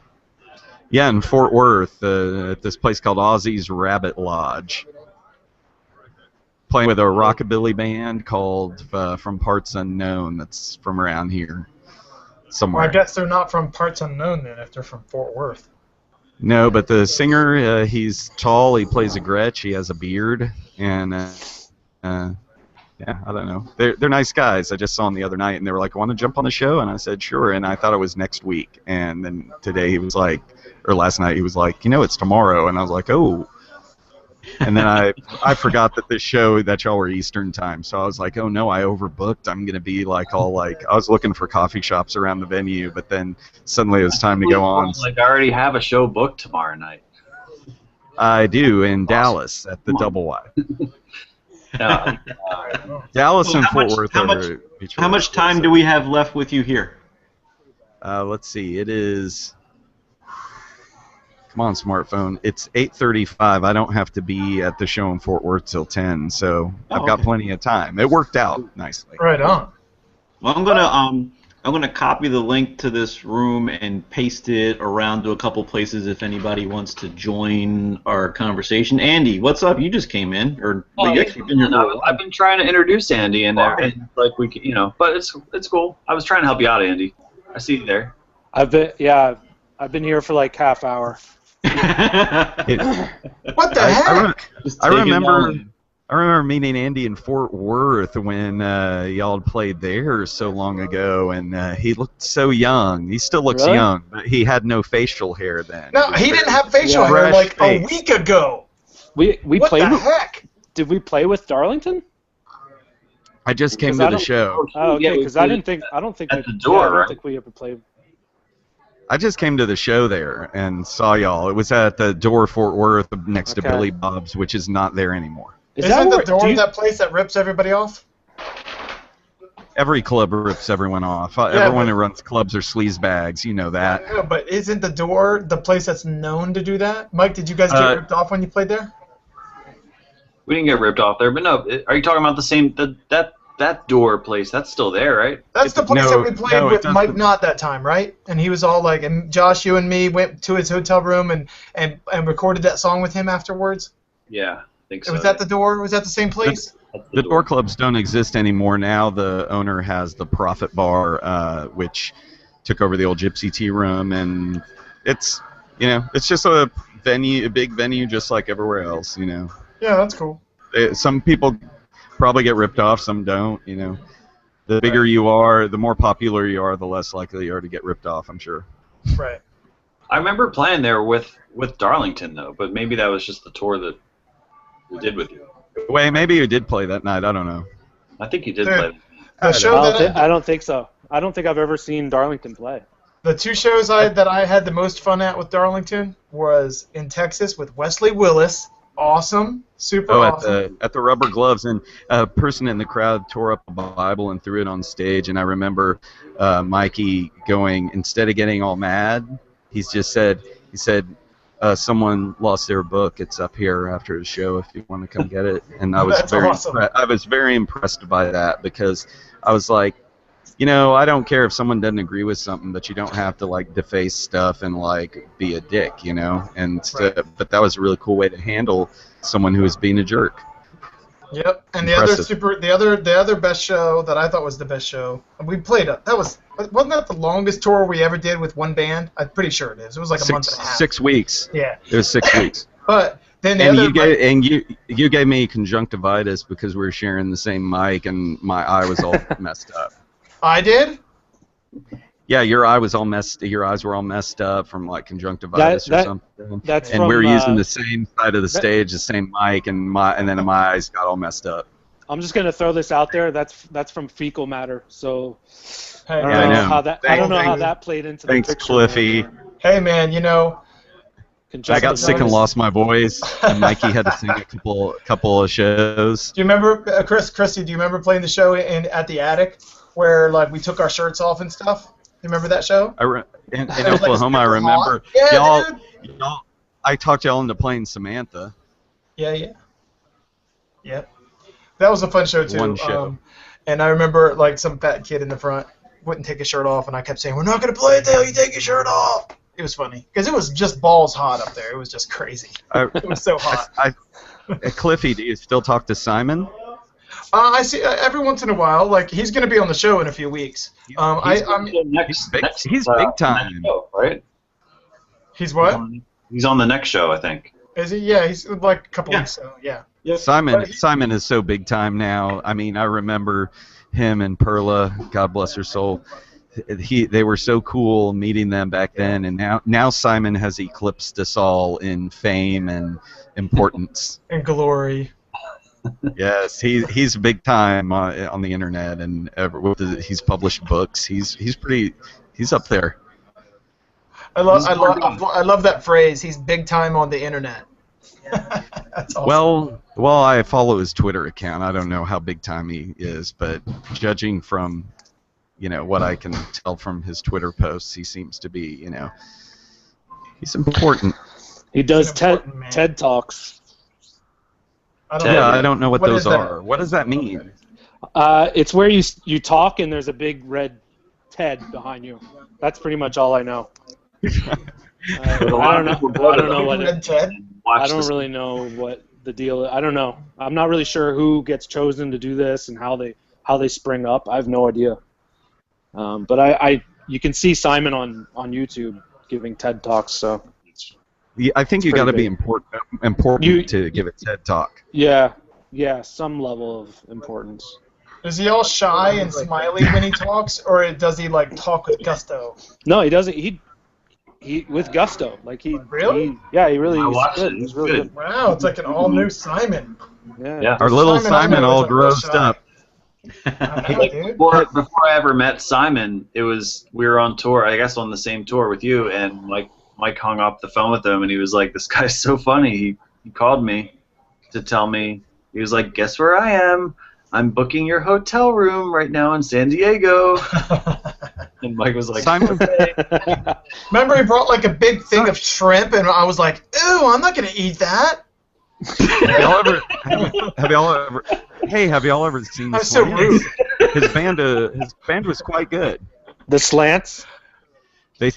Yeah, in Fort Worth, at this place called Ozzy's Rabbit Lodge. Playing with a rockabilly band called From Parts Unknown, that's from around here somewhere. Well, I guess they're not from Parts Unknown then, if they're from Fort Worth. No, but the singer, he's tall, he plays a Gretsch, he has a beard, and yeah, I don't know. They're nice guys. I just saw them the other night, and they were like, "Want to jump on the show?" And I said, "Sure." And I thought it was next week, and then today he was like, or last night he was like, "You know, it's tomorrow," and I was like, "Oh." And then I forgot that this show that y'all were Eastern time, so I was like, "Oh no, I overbooked. I'm gonna be like all like." I was looking for coffee shops around the venue, but then suddenly it was time to go on. Like I already have a show booked tomorrow night. I do in Dallas at the Double Y. Dallas and Fort Worth are. How much time do we have left with you here? Let's see. It is. Come on, smartphone. It's 8:35. I don't have to be at the show in Fort Worth till 10, so I've got plenty of time. It worked out nicely. Right on. Well, I'm gonna copy the link to this room and paste it around to a couple places if anybody wants to join our conversation. Andy, what's up? You just came in, or you've been here for a while. I've been trying to introduce Andy, and like we, but it's cool. I was trying to help you out, Andy. I see you there. I've been here for like half hour. What the heck? I I remember meeting Andy in Fort Worth when y'all played there so long ago, and he looked so young. He still looks Really? young, but he had no facial hair then. No, he didn't have facial hair fresh like face. a week ago. We What played. the heck? Did we play with Darlington? I just came Because to the show. Oh, okay. Yeah, we Because I played don't think at the door, I don't right? think we ever played. I just came to the show there and saw y'all. It was at the door, Fort Worth, next to Okay. Billy Bob's, which is not there anymore. Isn't the where- door do you- that place that rips everybody off? Every club rips everyone off. Everyone who runs clubs are sleazebags. You know that. No, but isn't the door the place that's known to do that? Mike, did you guys get ripped off when you played there? We didn't get ripped off there, but no. Are you talking about the same that door place? That's still there, right? That's the place No, that we played no, it with doesn't. Mike Knott that time, right? And he was all like, and Josh, you and me went to his hotel room and recorded that song with him afterwards. Yeah, I think so. Was that the door? Was that the same place? That's The door clubs don't exist anymore. Now the owner has the Profit Bar, which took over the old Gypsy Tea Room, and it's it's just a venue, a big venue, just like everywhere else. Yeah, that's cool. Some people probably get ripped off, some don't. The bigger you are, the more popular you are, the less likely you are to get ripped off, I'm sure. Right. I remember playing there with Darlington though, but maybe that was just the tour that we did with you. Wait, maybe you did play that night. I don't know. I think you did Dude, play. The show I don't think so. I don't think I've ever seen Darlington play. the two shows that I had the most fun at with Darlington was in Texas with Wesley Willis. Awesome. Super awesome. At the Rubber Gloves, and a person in the crowd tore up a Bible and threw it on stage, and I remember Mikey going, instead of getting all mad, he said, someone lost their book. It's up here after the show if you want to come get it. And I was That's awesome. I was very impressed by that, because I was like, I don't care if someone doesn't agree with something, but you don't have to like deface stuff and like be a dick, And but that was a really cool way to handle someone who was being a jerk. Yep. And Impressive. the other best show that I thought was the best show, we played wasn't that the longest tour we ever did with one band? I'm pretty sure it is. It was like a month and a half. 6 weeks. Yeah. It was 6 weeks. But then you gave me conjunctivitis because we were sharing the same mic, and my eye was all messed up. I did? Yeah, your eyes were all messed up from like conjunctivitis or something. That's and from, we were using the same side of the stage, the same mic, and then my eyes got all messed up. I'm just gonna throw this out there. That's from fecal matter. So Hey, I don't know how that played into the Thanks, picture. Cliffy. Hey, man, I got sick and lost my voice, and Mikey had to sing a couple of shows. Do you remember, Christy, do you remember playing the show at the Attic where like we took our shirts off and stuff? You remember that show? In It was, like, Oklahoma, I super remember. hot. Yeah, y'all, I talked y'all into playing Samantha. Yeah. Yep. That was a fun show, too. One show. And I remember like some fat kid in the front wouldn't take his shirt off, and I kept saying, "We're not going to play until you take your shirt off." It was funny because it was just balls hot up there. It was just crazy. It was so hot. Cliffy, do you still talk to Simon? I see every once in a while. Like he's going to be on the show in a few weeks. He's big time, show, right? He's what? He's on the next show, I think. Is he? Yeah, he's like a couple weeks. So yeah. Simon is so big time now. I mean, I remember him and Perla, God bless her soul. They were so cool meeting them back then, and now Simon has eclipsed us all in fame and importance and glory. Yes, he's big time on the internet, and he's published books. He's up there. I love that phrase. He's big time on the internet. That's awesome. Well, I follow his Twitter account. I don't know how big time he is, but judging from what I can tell from his Twitter posts, he seems to be he's important. He does TED Talks. I don't know what those are. What does that mean? It's where you talk and there's a big red TED behind you. That's pretty much all I know. I don't know what I don't really know what the deal is. I don't know. I'm not really sure who gets chosen to do this and how they spring up. I have no idea. But you can see Simon on YouTube giving TED Talks. So I think you got to be important to give a TED Talk. Yeah, Yeah, some level of importance. Is he all shy and smiley when he talks, or does he like talk with gusto? No, he doesn't. He with gusto. Like Really? Yeah, he really. I watched good. it. He's really good. Wow, it's like an all-new Simon. Yeah. Our little Simon all grows grossed up. Before I ever met Simon, we were on tour, I guess on the same tour with you, and Mike hung up the phone with him, and he was like, "This guy's so funny." He called me to tell me, he was like, "Guess where I am? I'm booking your hotel room right now in San Diego." And Mike was like, Simon. Remember, he brought like a big thing of shrimp, and I was like, "Ew, I'm not gonna eat that." Have y'all ever seen this? That's so rude. His band was quite good. The Slants. They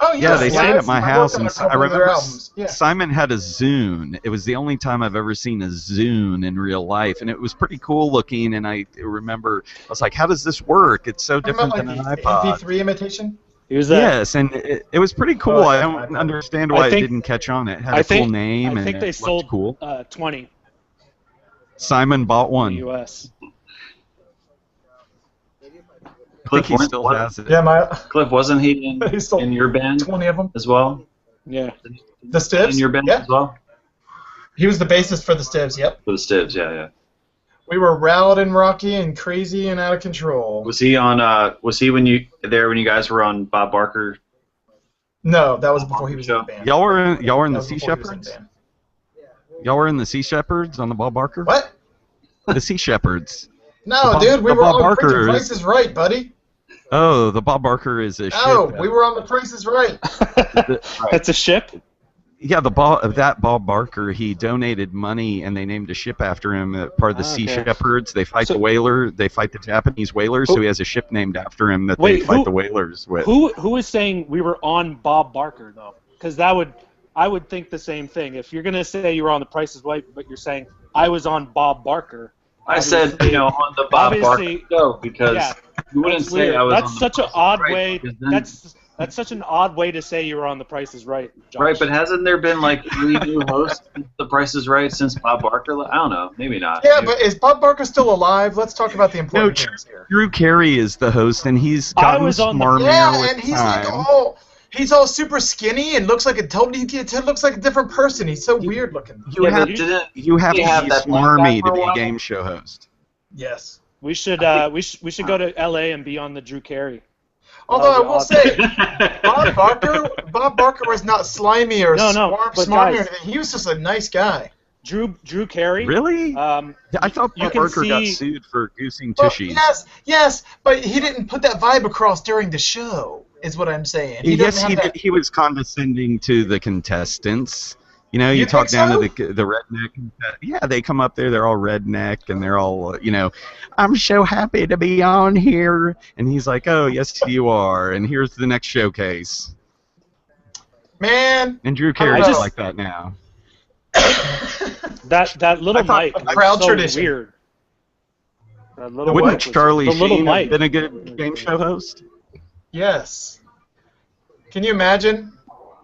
Oh yeah, they stayed at my house, and I remember Yeah. Simon had a Zune. It was the only time I've ever seen a Zune in real life, and it was pretty cool looking. And I remember I was like, "How does this work? It's so different than an iPod." MP3 imitation. Yes, and it was pretty cool. I don't understand why it didn't catch on. It had a cool name, I think and they it sold looked 20 Simon bought one. in the U.S. I think he still has it. Yeah, Cliff, wasn't he in your band 20 of them as well? Yeah. The Stivs? In your band Yeah. as well? He was the bassist for the Stivs. Yep. For the Stivs, yeah. We were rowdy and rocky and crazy and out of control. Was he on? Was he when you guys were on Bob Barker? No, that was before he was in the band. Y'all were in That the was Sea before he was in Shepherds? the band. Y'all were in the Sea Shepherds on the Bob Barker? What? The Sea Shepherds. No, dude, we were Bob on Barker Price is Right, buddy. Oh, the Bob Barker is a ship. Oh, we were on the Price is Right. That's a ship? Yeah, that Bob Barker, he donated money, and they named a ship after him. Part of the Sea Shepherds. They fight the whaler. They fight the Japanese whalers. So he has a ship named after him that they fight the whalers with. Who is saying we were on Bob Barker though? Because I would think the same thing. If you're gonna say you were on The Price is Right, but you're saying I was on Bob Barker. I said, on the Bob Barker show because you wouldn't say I was That's on the such an Price is odd Right, way. because then- That's such an odd way to say you were on The Price is Right, Josh. Right, but hasn't there been like 3 new hosts of The Price is Right since Bob Barker? I don't know, maybe not. Yeah, but is Bob Barker still alive? Let's talk about the important things here. Drew Carey is the host, and he's gotten smarmier with and he's time. like he's all super skinny and looks like looks like a different person. He's so weird looking. You have to be smarmy to be a game show host. Yes. We should go to L.A. and be on the Drew Carey. Although I will say, Bob Barker was not slimy or smart or anything. He was just a nice guy. Drew Carey. Really? I thought Bob Barker got sued for goosing tushies. Yes, but he didn't put that vibe across during the show. Is what I'm saying. He did. He was condescending to the contestants. You talk down to the redneck. Yeah, they come up there. They're all redneck, and they're all, I'm so happy to be on here. And he's like, oh, yes, you are. And here's the next showcase. Man. And Drew Carey's like that now. that little Mike. Proud so tradition. Weird. Wouldn't Charlie Sheen have been a good game show host? Yes. Can you imagine?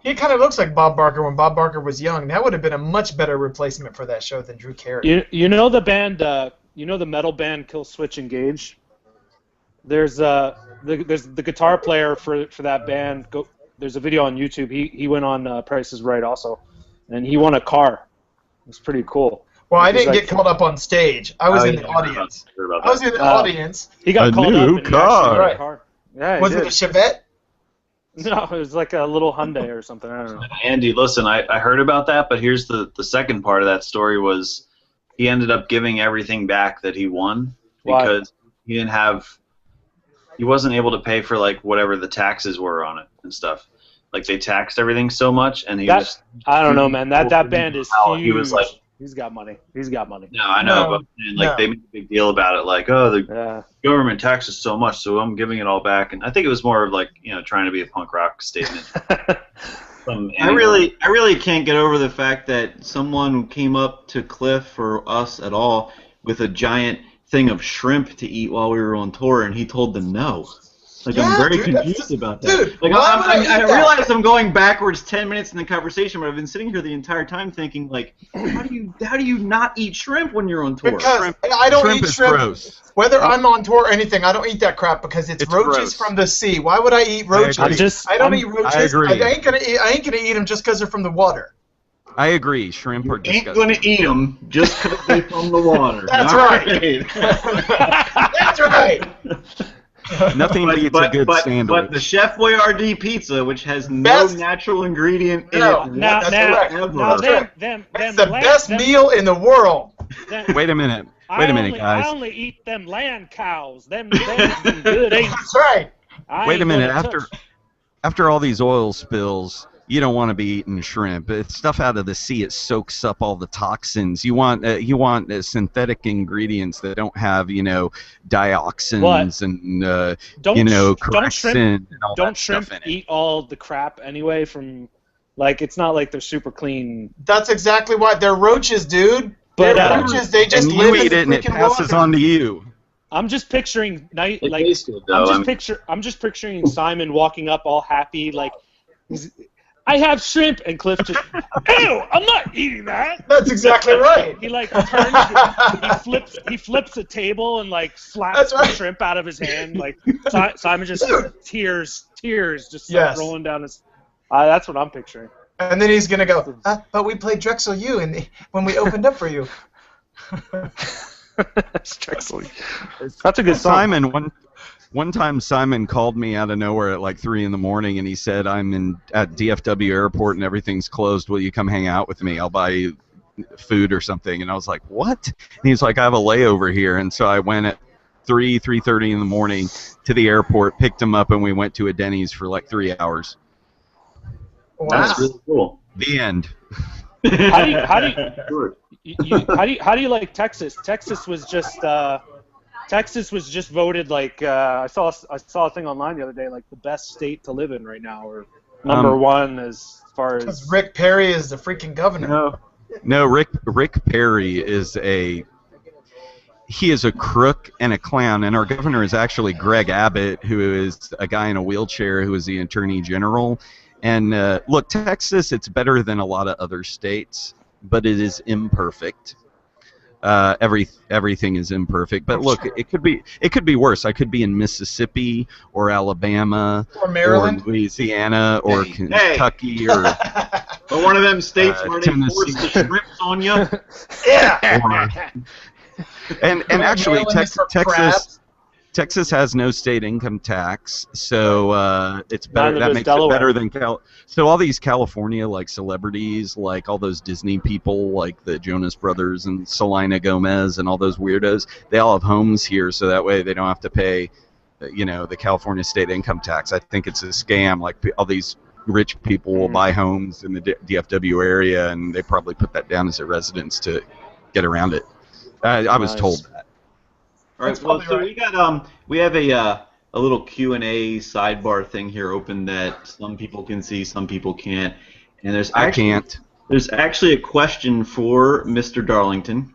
He kind of looks like Bob Barker when Bob Barker was young. That would have been a much better replacement for that show than Drew Carey. You know the band, the metal band Kill Switch Engage? There's the guitar player for that band. There's a video on YouTube. He went on Price is Right also, and he won a car. It's pretty cool. Well, I didn't get called up on stage. I was in the audience. I was in the audience. He got called up. New car. Yeah, was it a Chevette? No, it was like a little Hyundai or something. I don't know. Andy, listen, I heard about that, but here's the second part of that story was he ended up giving everything back that he won because he wasn't able to pay for like whatever the taxes were on it and stuff. Like they taxed everything so much, and I don't know, man. That band is huge. He was like, he's got money. No, I know, but they made a big deal about it. Like, the government taxes so much, so I'm giving it all back. And I think it was more of like, trying to be a punk rock statement. I really can't get over the fact that someone came up to Cliff or us at all with a giant thing of shrimp to eat while we were on tour, and he told them no. Like, I'm very confused about that. Dude, like, I realize I'm going backwards 10 minutes in the conversation, but I've been sitting here the entire time thinking, like, how do you not eat shrimp when you're on tour? Because I don't eat shrimp. Gross. Whether I'm on tour or anything, I don't eat that crap because it's roaches gross. from the sea. Why would I eat roaches? I don't eat roaches. I agree. I ain't gonna eat them just because they're from the water. I agree. Shrimp are disgusting. Ain't gonna eat them just because they're from the water. That's right. That's right. Nothing beats a good sandwich. But the Chef Boyardee pizza, which has no natural ingredient in it whatsoever. That's the best meal in the world. Wait a minute. Wait a minute, guys. I only eat them land cows. Them good. That's right. Wait a minute. After all these oil spills, you don't want to be eating shrimp. It's stuff out of the sea. It soaks up all the toxins. You want synthetic ingredients that don't have dioxins and correctin and all that stuff in it. Eat all the crap anyway from it's not like they're super clean. That's exactly why they're roaches, dude. But they're roaches. They just and live you eat it and it passes on to you. I'm just picturing I'm just picturing Simon walking up all happy I have shrimp, and Cliff just, ew, I'm not eating that. That's exactly right. He turns, he flips a table and slaps the shrimp out of his hand. Simon just tears just start rolling down his. That's what I'm picturing. And then he's gonna go, but we played Drexel U when we opened up for you. Drexel. That's a good song. Simon, one time Simon called me out of nowhere at 3 in the morning, and he said, I'm at DFW airport and everything's closed. Will you come hang out with me? I'll buy you food or something. And I was like, what? And he's like, I have a layover here. And so I went at 3:30 in the morning to the airport, picked him up, and we went to a Denny's for 3 hours. Wow. That's really cool. The end. How do you like Texas? Texas was just voted I saw a thing online the other day the best state to live in right now, or number one as far as. Because Rick Perry is the freaking governor. No, Rick Perry is a crook and a clown, and our governor is actually Greg Abbott, who is a guy in a wheelchair who is the Attorney General. And look, Texas, it's better than a lot of other states, but it is imperfect. Everything is imperfect, but look, it could be worse. I could be in Mississippi or Alabama or Maryland, or Louisiana or Kentucky or one of them states where they force the shrimps on you. Yeah. And actually, Texas has no state income tax, so it's better. That makes it better than So all these California celebrities, all those Disney people, the Jonas Brothers and Selena Gomez and all those weirdos, they all have homes here, so that way they don't have to pay, the California state income tax. I think it's a scam. All these rich people will buy homes in the DFW area, and they probably put that down as a residence to get around it. I was told that. All right. Well, so we have a little Q&A sidebar thing here open that some people can see, some people can't. And there's actually a question for Mr. Darlington,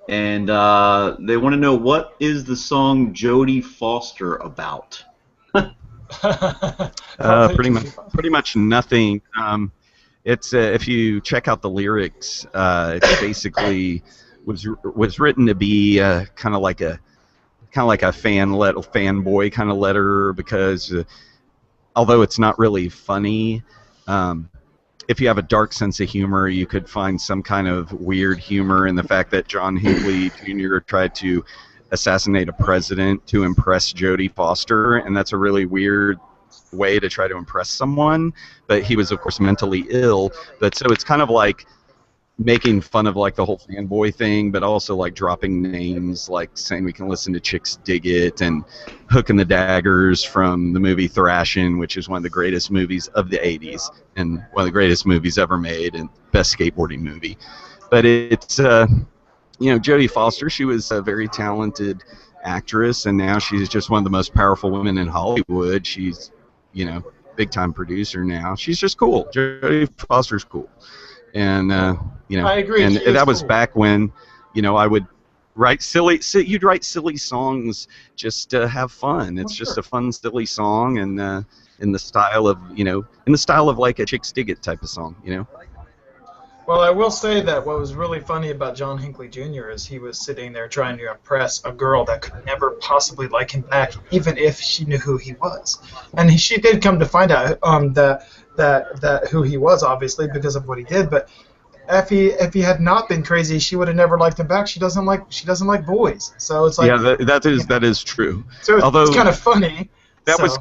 and they want to know, what is the song Jodie Foster about? Pretty much nothing. It's if you check out the lyrics, it's basically was written to be kind of like a fanboy kind of letter, because although it's not really funny, if you have a dark sense of humor, you could find some kind of weird humor in the fact that John Hinckley Jr. tried to assassinate a president to impress Jodie Foster, and that's a really weird way to try to impress someone. But he was, of course, mentally ill. But so it's kind of making fun of the whole fanboy thing, but also dropping names, saying we can listen to Chicks Dig It and Hook and the Daggers from the movie Thrashin', which is one of the greatest movies of the 80s and one of the greatest movies ever made and best skateboarding movie. But it's Jodie Foster, she was a very talented actress, and now she's just one of the most powerful women in Hollywood. She's big time producer now. She's just cool. Jodie Foster's cool. And I agree. And that was cool. Back when, I would You'd write silly songs just to have fun. It's just a fun, silly song, and in the style of like a Chicks Dig It type of song, you know. Well, I will say that what was really funny about John Hinckley Jr. is he was sitting there trying to impress a girl that could never possibly like him back, even if she knew who he was. And she did come to find out that who he was, obviously, because of what he did. But if he had not been crazy, she would have never liked him back. She doesn't like boys. So it's like that is true. So it's kind of funny. That was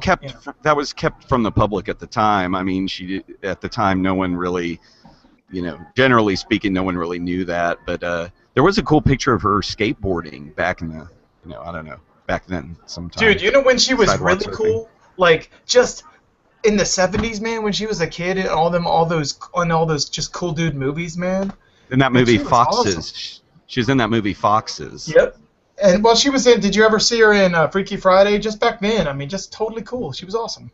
kept from the public at the time. I mean, at the time, no one really. Generally speaking, no one really knew that, but there was a cool picture of her skateboarding back in the, I don't know, back then sometime. Dude, you know when she was really cool? Like, just in the 70s, man, when she was a kid and all those just cool dude movies, man. In that movie, Foxes. Awesome. She was in that movie, Foxes. Yep. And, well, she was in, did you ever see her in Freaky Friday? Just back then. I mean, just totally cool. She was awesome.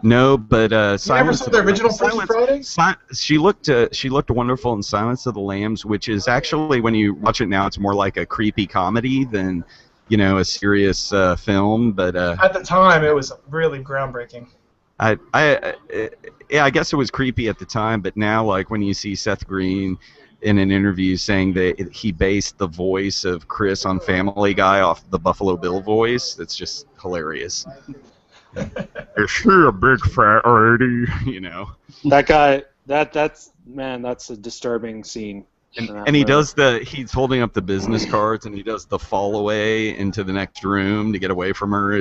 No, but you ever saw the original Freaky Friday? She looked wonderful in Silence of the Lambs, which is actually, when you watch it now, it's more like a creepy comedy than, a serious film. But at the time, it was really groundbreaking. I guess it was creepy at the time, but now, like when you see Seth Green in an interview saying that he based the voice of Chris on Family Guy off the Buffalo Bill voice, that's just hilarious. Is she a big fat lady? That guy. That's a disturbing scene. And he's holding up the business cards, and he does the fall away into the next room to get away from her.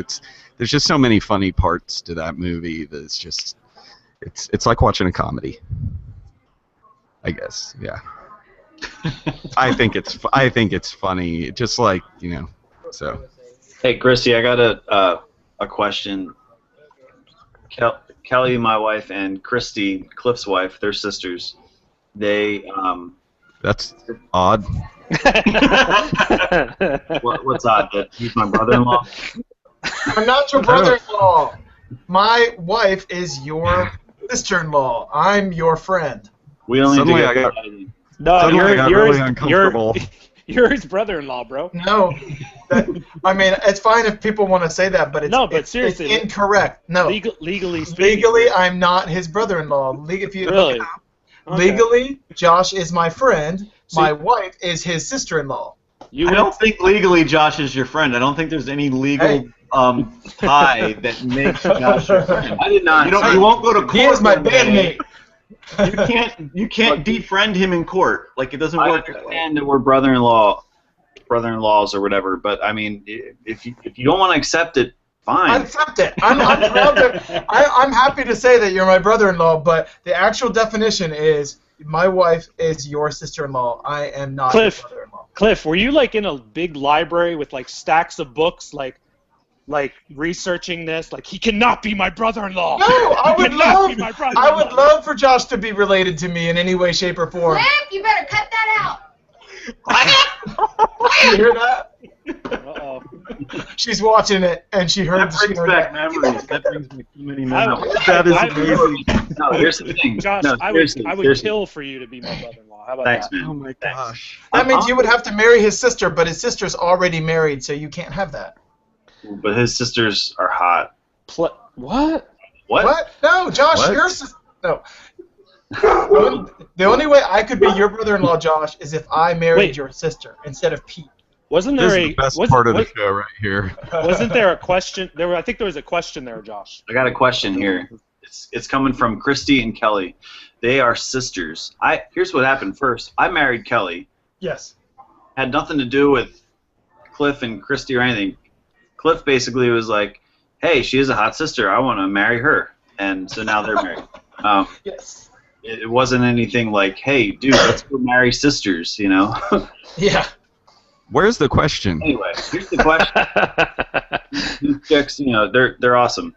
There's just so many funny parts to that movie that it's like watching a comedy. I guess, yeah. I think it's funny, just like so. Hey, Christy, I got a question. Kelly, my wife, and Christy, Cliff's wife, they're sisters. They That's odd. What's odd? That he's my brother-in-law? I'm not your brother-in-law. My wife is your sister-in-law. I'm your friend. We only Suddenly I got really uncomfortable. You're his brother-in-law, bro. No, it's fine if people want to say that, but seriously, it's incorrect. No, legally, I'm not his brother-in-law. If you really? Legally, Josh is my friend. My wife is his sister-in-law. I don't think legally Josh is your friend. I don't think there's any legal tie that makes Josh your friend. I did not. You won't go to court. He is my bandmate. You can't defriend him in court. Like, it doesn't work. I understand that we're brother-in-laws or whatever, but I mean, if you don't want to accept it, fine. I accept it. I'm happy to say that you're my brother-in-law, but the actual definition is my wife is your sister-in-law. I am not your brother-in-law. Cliff, were you like in a big library with like stacks of books, like researching this? Like, he cannot be my brother-in-law. No, I would love for Josh to be related to me in any way, shape, or form. Cliff, you better cut that out. You hear that? Uh-oh. She's watching it, and she heard. That brings back memories. That brings me too many memories. That is amazing. No, here's the thing. Josh, no, I would kill for you to be my brother-in-law. How about Thanks, that? man. Oh my gosh. That means you would have to marry his sister, but his sister's already married, so you can't have that. But his sisters are hot. What? What? No, Josh, What? your sister. No. The only way I could be your brother-in-law, Josh, is if I married your sister instead of Pete. Wasn't This there is the best part of the show right here. Wasn't there a question? I think there was a question there, Josh. I got a question here. It's coming from Christy and Kelly. They are sisters. Here's what happened first. I married Kelly. Yes. Had nothing to do with Cliff and Christy or anything. Cliff basically was like, hey, she is a hot sister. I want to marry her. And so now they're married. Yes. It wasn't anything like, hey, dude, let's go marry sisters, Yeah. Where's the question? Anyway, here's the question. These chicks, they're awesome.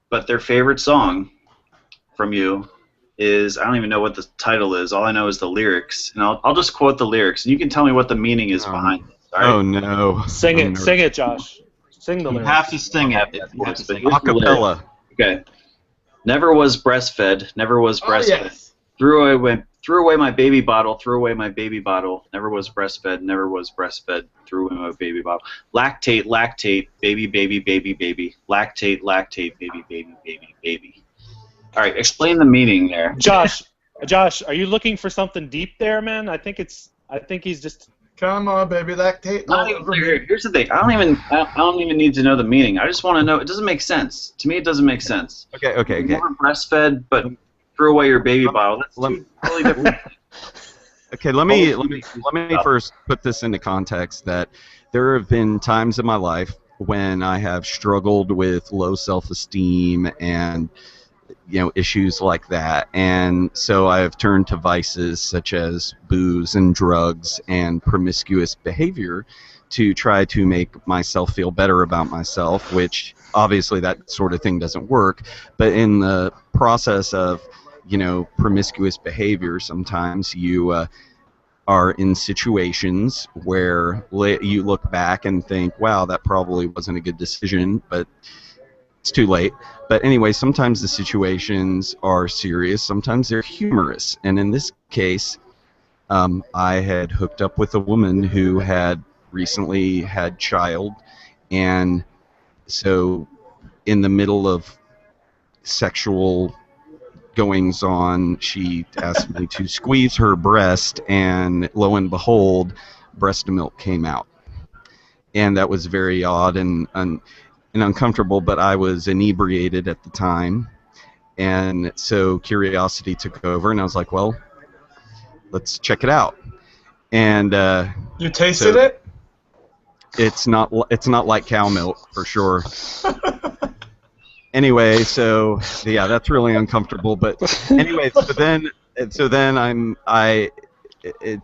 But their favorite song from you is, I don't even know what the title is. All I know is the lyrics. And I'll just quote the lyrics, and you can tell me what the meaning is behind it. All right? Oh, no. Sing it, Josh. Sing the lyrics. You have to sing it. You have to sing Acapella. Okay. Never was breastfed, never was breastfed. Yes. Threw away my baby bottle. Threw away my baby bottle. Never was breastfed. Never was breastfed. Threw away my baby bottle. Lactate, lactate, baby, baby, baby, baby. Lactate, lactate, baby, baby, baby, baby. All right, explain the meaning there. Josh, are you looking for something deep there, man? I think he's just. Come on, baby, lactate. Here's the thing. I don't even need to know the meaning. I just want to know. It doesn't make sense. To me, it doesn't make sense. Okay. Never breastfed, but threw away your baby bottle. That's totally different. Okay, let me first put this into context that there have been times in my life when I have struggled with low self-esteem and issues like that, and so I have turned to vices such as booze and drugs and promiscuous behavior to try to make myself feel better about myself, which obviously that sort of thing doesn't work. But in the process of promiscuous behavior, sometimes you are in situations where you look back and think, wow, that probably wasn't a good decision, but it's too late. But anyway, sometimes the situations are serious, sometimes they're humorous. And in this case, I had hooked up with a woman who had recently had child, and so in the middle of sexual goings on, she asked me to squeeze her breast, and lo and behold, breast milk came out. And that was very odd and uncomfortable, but I was inebriated at the time, and so curiosity took over, and I was like, well, let's check it out. And you tasted it? It's not like cow milk for sure. Anyway, so yeah, that's really uncomfortable. But anyway, so then I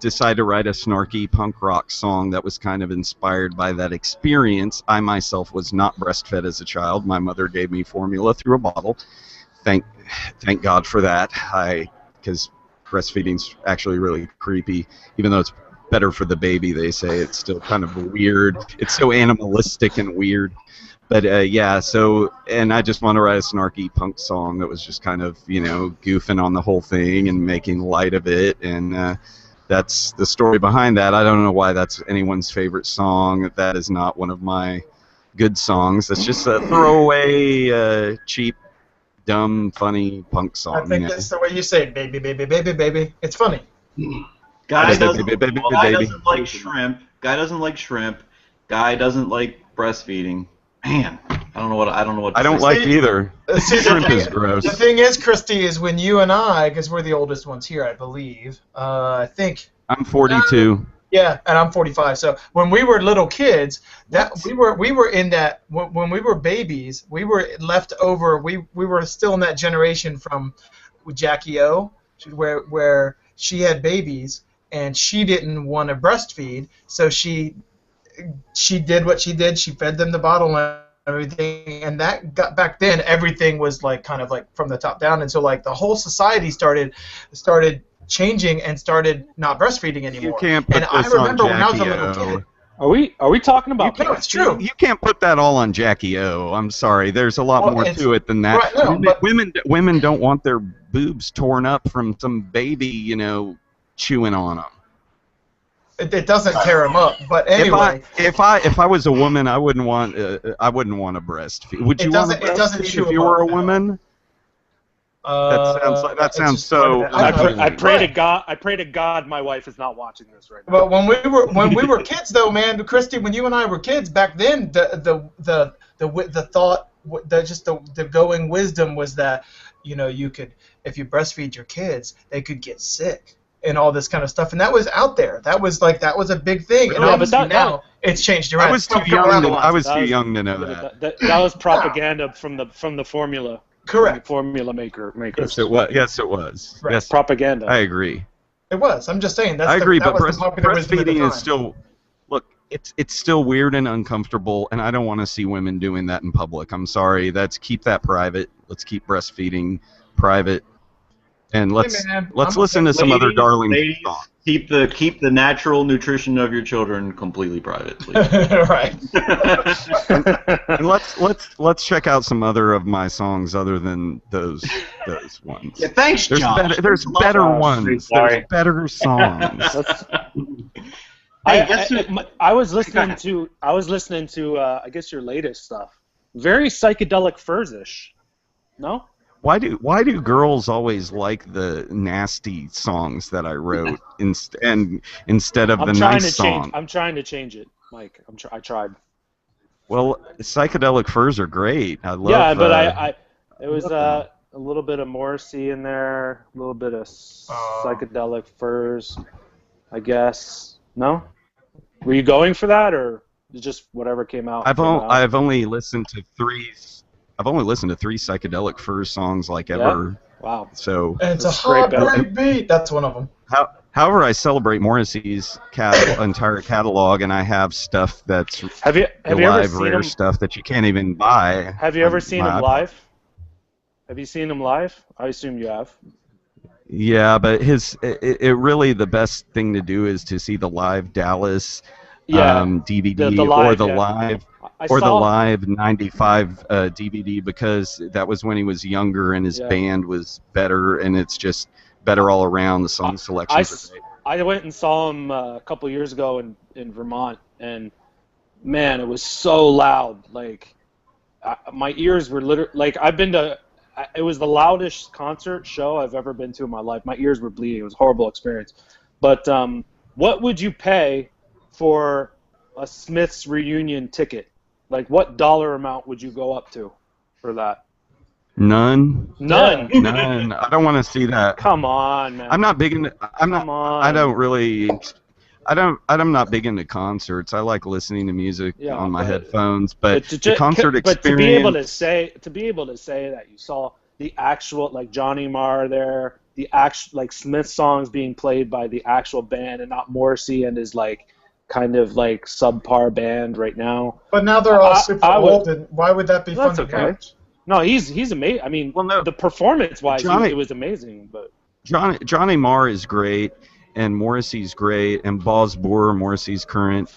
decided to write a snarky punk rock song that was kind of inspired by that experience. I myself was not breastfed as a child. My mother gave me formula through a bottle. Thank God for that. Because breastfeeding's actually really creepy, even though it's better for the baby. They say it's still kind of weird. It's so animalistic and weird. But yeah, so, and I just want to write a snarky punk song that was just kind of, goofing on the whole thing and making light of it, and that's the story behind that. I don't know why that's anyone's favorite song. That is not one of my good songs. That's just a throwaway, cheap, dumb, funny punk song. I think that's the way you say it, baby, baby, baby, baby. It's funny. Guy doesn't like shrimp. Guy doesn't like shrimp. Guy doesn't like breastfeeding. Man, I don't know what I don't like either. Shrimp is gross. The thing is, Christy, is when you and I, because we're the oldest ones here, I believe. I think I'm 42. Yeah, and I'm 45. So when we were little kids, we were in that when we were babies, we were left over. We were still in that generation from Jackie O, where she had babies and she didn't want to breastfeed, so she did what she did. She fed them the bottle and everything, and that got back then. Everything was like kind of like from the top down, and so like the whole society started changing and started not breastfeeding anymore. You can't put and this I remember on when I was a Jackie little O. kid. Are we talking about? No, it's true. You can't put that all on Jackie O. I'm sorry. There's a lot more to it than that. Right, no, women don't want their boobs torn up from some baby, chewing on them. It doesn't tear them up, but anyway. If I was a woman, I wouldn't want to breastfeed. Would you want to breastfeed if you were a woman? That sounds so. I pray to God my wife is not watching this right now. But when we were kids, though, man, Christy, when you and I were kids back then, the thought, the going wisdom was that you could, if you breastfeed your kids, they could get sick and all this kind of stuff, and that was out there. That was a big thing. And obviously now it's changed around. I was too young to know that. That was propaganda from the formula. Correct. Formula makers. Yes, it was. Yes, it was. Right. Yes, propaganda. I agree. It was. I'm just saying. I agree, but breastfeeding is still. Look, it's still weird and uncomfortable, and I don't want to see women doing that in public. I'm sorry. Keep that private. Let's keep breastfeeding private. And let's listen to some other Darlington songs. Keep the natural nutrition of your children completely private, please. Right. And let's check out some other of my songs other than those ones. Yeah, thanks, John. There's better ones. There's better songs. I was listening to I guess your latest stuff. Very psychedelic Furs-ish. No? Why do girls always like the nasty songs that I wrote instead of the nice song? I'm trying to change it, Mike. I tried. Well, psychedelic furs are great. I love. Yeah, but it was a little bit of Morrissey in there, a little bit of psychedelic furs, I guess. No? Were you going for that, or just whatever came out? I've only listened to three psychedelic furs songs ever. Wow. So it's a heartbreak beat. That's one of them. However, I celebrate Morrissey's entire catalog, and I have stuff that's live rare stuff that you can't even buy. Have you ever seen him live? Have you seen him live? I assume you have. Yeah, but it really the best thing to do is to see the live Dallas DVD the live 95 DVD, because that was when he was younger and his band was better, and it's just better all around. The song selections are great. I went and saw him a couple years ago in Vermont, and man, it was so loud. My ears were literally it was the loudest concert show I've ever been to in my life. My ears were bleeding. It was a horrible experience. But what would you pay for a Smiths reunion ticket? What dollar amount would you go up to for that? None. None. None. I don't want to see that. Come on, man. I'm not big into. I'm not big into concerts. I like listening to music on my headphones, but the concert experience. But to be able to say that you saw the actual Johnny Marr there, the actual Smith songs being played by the actual band and not Morrissey and his kind of subpar band right now. But now they're all super old, and why would that be fun to watch? No, he's amazing. I mean, the performance-wise, it was amazing. But Johnny Marr is great, and Morrissey's great, and Boz Boer, Morrissey's current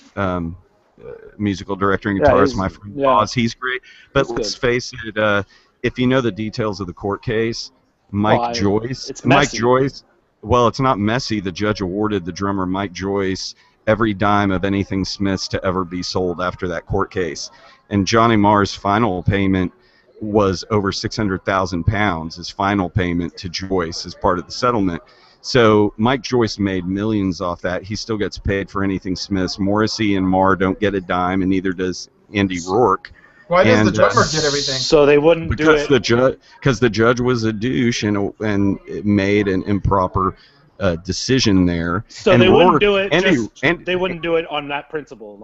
musical director and guitarist, my friend Boz, he's great. But let's face it, if you know the details of the court case, Mike Joyce. Well, it's not messy. The judge awarded the drummer Mike Joyce every dime of anything Smiths to ever be sold after that court case. And Johnny Marr's final payment was over £600,000, his final payment to Joyce as part of the settlement. So Mike Joyce made millions off that. He still gets paid for anything Smiths. Morrissey and Marr don't get a dime, and neither does Andy Rourke. Why does the drummer get everything? So they wouldn't do it. Because the judge was a douche and made an improper decision there. So they wouldn't do it. They wouldn't do it on that principle,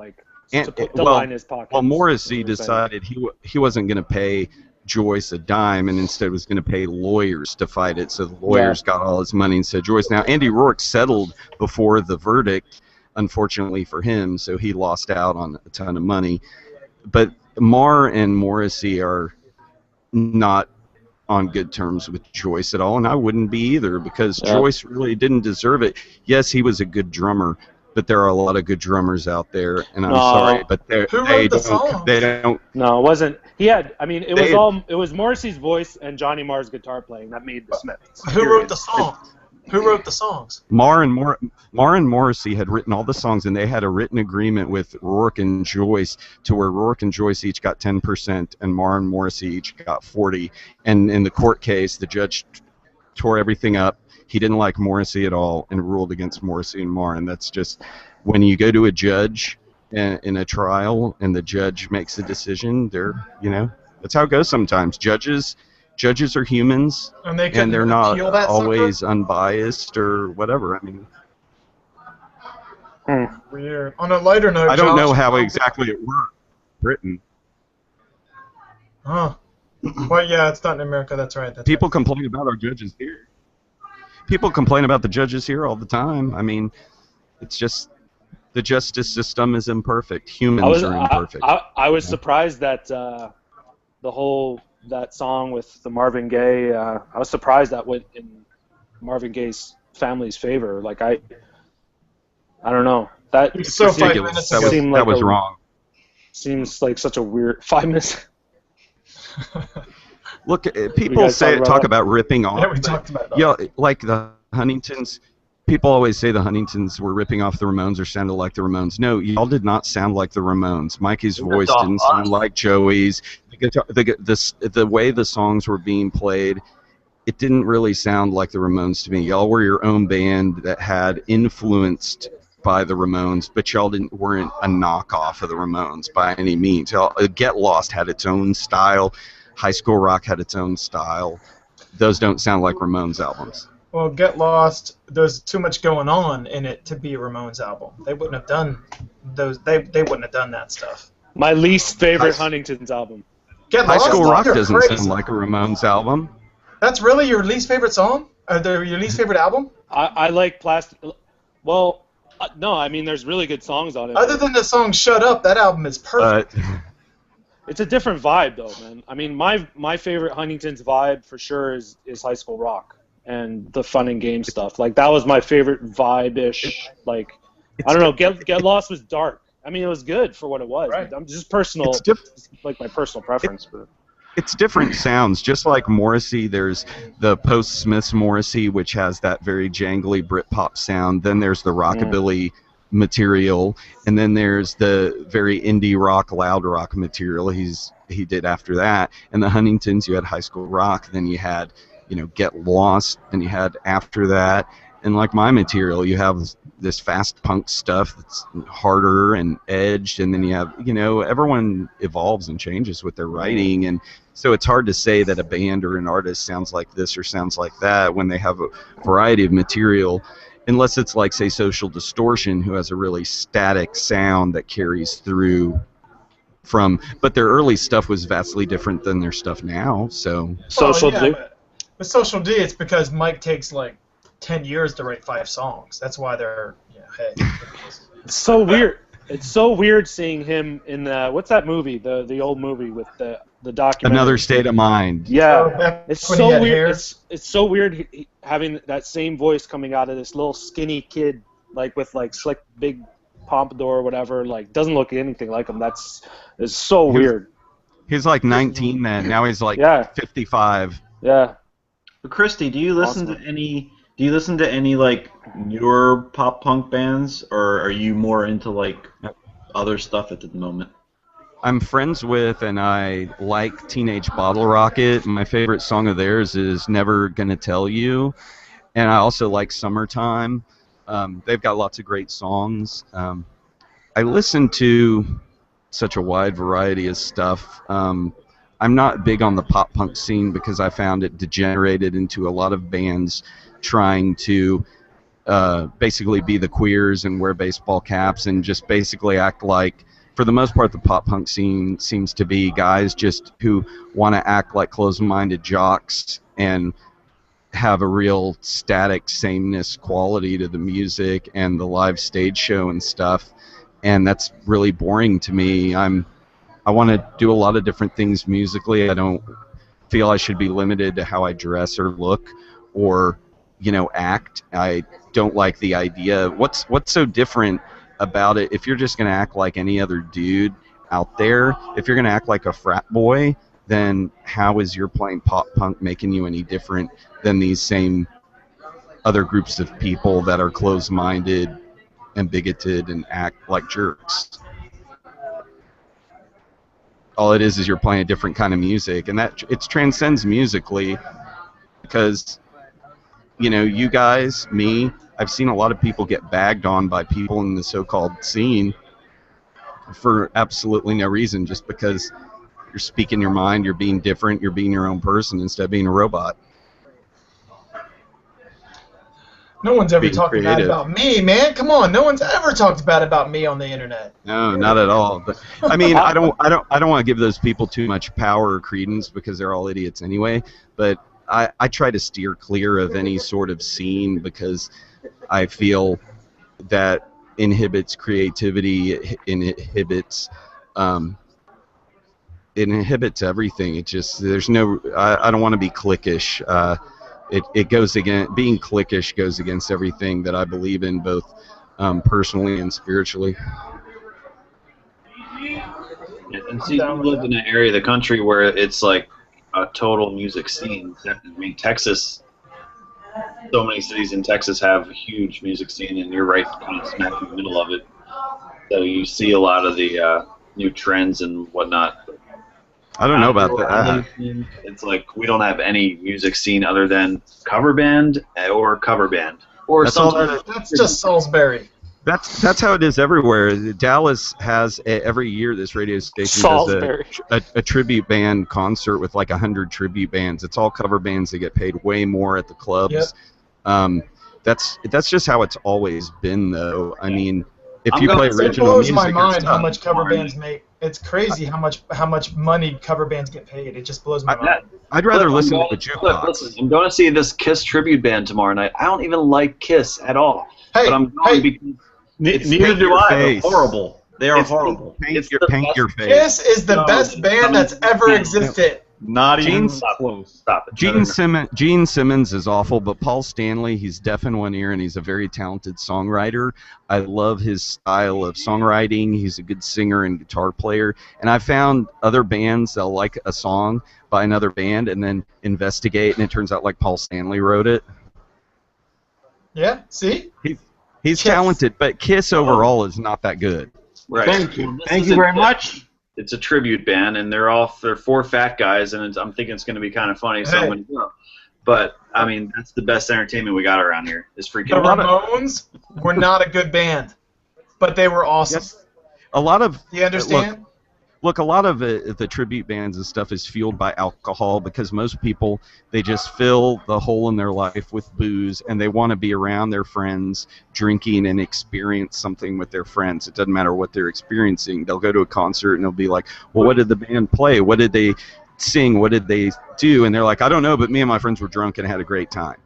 to put the line in his pocket. Well, Morrissey decided he wasn't going to pay Joyce a dime, and instead was going to pay lawyers to fight it. So the lawyers got all his money instead of Joyce. Now Andy Rourke settled before the verdict, unfortunately for him, so he lost out on a ton of money. But Marr and Morrissey are not on good terms with Joyce at all, and I wouldn't be either, because Joyce really didn't deserve it. Yes, he was a good drummer, but there are a lot of good drummers out there, and I'm sorry, but they don't. No, it wasn't. It was Morrissey's voice and Johnny Marr's guitar playing that made the Smiths. Who wrote the song? Who wrote the songs? Marr and Morrissey had written all the songs, and they had a written agreement with Rourke and Joyce to where Rourke and Joyce each got 10%, and Marr and Morrissey each got 40%. And in the court case, the judge tore everything up. He didn't like Morrissey at all and ruled against Morrissey and Marr. And that's just when you go to a judge in a trial and the judge makes a decision. That's how it goes sometimes. Judges are humans, and they're not always unbiased or whatever. I mean, weird. On a lighter note, I don't know how exactly it works. Britain. Huh. Well, yeah, it's not in America. That's right. People complain about our judges here. People complain about the judges here all the time. I mean, it's just the justice system is imperfect. Humans are imperfect. I was surprised that that song with the Marvin Gaye. I was surprised that went Marvin Gaye's Family's Favor. Like I don't know. That It's so 5 minutes ago. That was wrong. Seems like such a weird 5 minutes. Look, people talk about ripping off. Yeah, we talked about that. Yeah, like the Huntingtons. People always say the Huntingtons were ripping off the Ramones or sounded like the Ramones. No, y'all did not sound like the Ramones. Mikey's voice didn't sound like Joey's. The way the songs were being played, it didn't really sound like the Ramones to me. Y'all were your own band that had influenced by the Ramones, but y'all weren't a knockoff of the Ramones by any means. Get Lost had its own style. High School Rock had its own style. Those don't sound like Ramones albums. Well, Get Lost, there's too much going on in it to be a Ramones album. They wouldn't have done those. They wouldn't have done that stuff. My least favorite Huntington's album. High School Rock doesn't sound like a Ramones album. That's really your least favorite song? Your least favorite album? I like Plastic. Well, no, I mean there's really good songs on it. Other than the song "Shut Up," that album is perfect. It's a different vibe, though, man. I mean, my favorite Huntington's vibe for sure is High School Rock and the fun and game stuff. Like that was my favorite vibe-ish. Like I don't know, Get Lost was dark. I mean, it was good for what it was. Right. I'm just personal, like my personal preference. But it's different sounds. Just like Morrissey, there's the post-Smiths Morrissey, which has that very jangly Britpop sound. Then there's the rockabilly material, and then there's the very indie rock, loud rock material he did after that. And the Huntingtons, you had High School Rock, then you had, Get Lost, and you had after that. And like my material, you have this fast punk stuff that's harder and edged, and then you have, everyone evolves and changes with their writing, and so it's hard to say that a band or an artist sounds like this or sounds like that when they have a variety of material, unless it's like, say, Social Distortion, who has a really static sound that carries through but their early stuff was vastly different than their stuff now, so. Social D? With Social D, it's because Mike takes like 10 years to write 5 songs. That's why they're, hey. It's so weird. It's so weird seeing him in the, what's that movie? The old movie with the documentary. Another State of Mind. Yeah. It's so weird. It's so weird having that same voice coming out of this little skinny kid, like with like slick big pompadour or whatever. Like doesn't look anything like him. It's so weird. He's like 19 then. Now he's like 55. Yeah. But Christy, do you listen to any? Do you listen to any like newer pop punk bands, or are you more into like other stuff at the moment? I'm friends with and I like Teenage Bottle Rocket. My favorite song of theirs is Never Gonna Tell You, and I also like Summertime. They've got lots of great songs. I listen to such a wide variety of stuff. I'm not big on the pop punk scene because I found it degenerated into a lot of bands trying to basically be the Queers and wear baseball caps and just basically act like, for the most part, the pop punk scene seems to be guys just who want to act like closed-minded jocks and have a real static sameness quality to the music and the live stage show and stuff, and that's really boring to me. I want to do a lot of different things musically. I don't feel I should be limited to how I dress or look or act. I don't like the idea. What's so different about it? If you're just going to act like any other dude out there, if you're going to act like a frat boy, then how is your playing pop punk making you any different than these same other groups of people that are closed-minded and bigoted and act like jerks? All it is you're playing a different kind of music, and that it transcends musically because you guys, me, I've seen a lot of people get bagged on by people in the so-called scene for absolutely no reason, just because you're speaking your mind, you're being different, you're being your own person instead of being a robot. No one's ever talked bad about me, man. Come on, no one's ever talked bad about me on the internet. No, not at all. But I mean, I don't want to give those people too much power or credence because they're all idiots anyway. But I try to steer clear of any sort of scene because I feel that inhibits creativity. It inhibits everything. It just I don't want to be cliquish. it goes against, being cliquish goes against everything that I believe in, both personally and spiritually. And see, you live in an area of the country where it's like a total music scene. I mean, Texas, so many cities in Texas have a huge music scene, and you're right kind of smack in the middle of it. So you see a lot of the new trends and whatnot. I don't know about that. It's like we don't have any music scene other than cover band or cover band. Or that's just Salisbury. That's how it is everywhere. Dallas has every year this radio station does a tribute band concert with like 100 tribute bands. It's all cover bands. They get paid way more at the clubs. Yep. That's just how it's always been, though. I mean, if you play original music, it blows my mind how much cover bands make. It's crazy how much money cover bands get paid. It just blows my mind. I'd rather listen to the jukebox. Listen, I'm going to see this Kiss tribute band tomorrow night. I don't even like Kiss at all. But I'm going because neither do I. They're horrible. They are horrible. Paint your face. Kiss is the best band that's ever existed. Not even close. Stop it. Gene Simmons is awful, but Paul Stanley, he's deaf in one ear, and he's a very talented songwriter. I love his style of songwriting. He's a good singer and guitar player. And I found other bands that'll like a song by another band and then investigate, and it turns out like Paul Stanley wrote it. Yeah, see? He's talented, but Kiss overall is not that good. Right. Thank you very much. It's a tribute band, and they're four fat guys, and I'm thinking it's going to be kind of funny. So I'm going to go. But I mean, that's the best entertainment we got around here. Is freaking. The Ramones were not a good band, but they were awesome. Yes. A lot of. You understand? Look, a lot of the tribute bands and stuff is fueled by alcohol because most people, they just fill the hole in their life with booze and they want to be around their friends drinking and experience something with their friends. It doesn't matter what they're experiencing. They'll go to a concert and they'll be like, well, what did the band play? What did they sing? What did they do? And they're like, I don't know, but me and my friends were drunk and had a great time.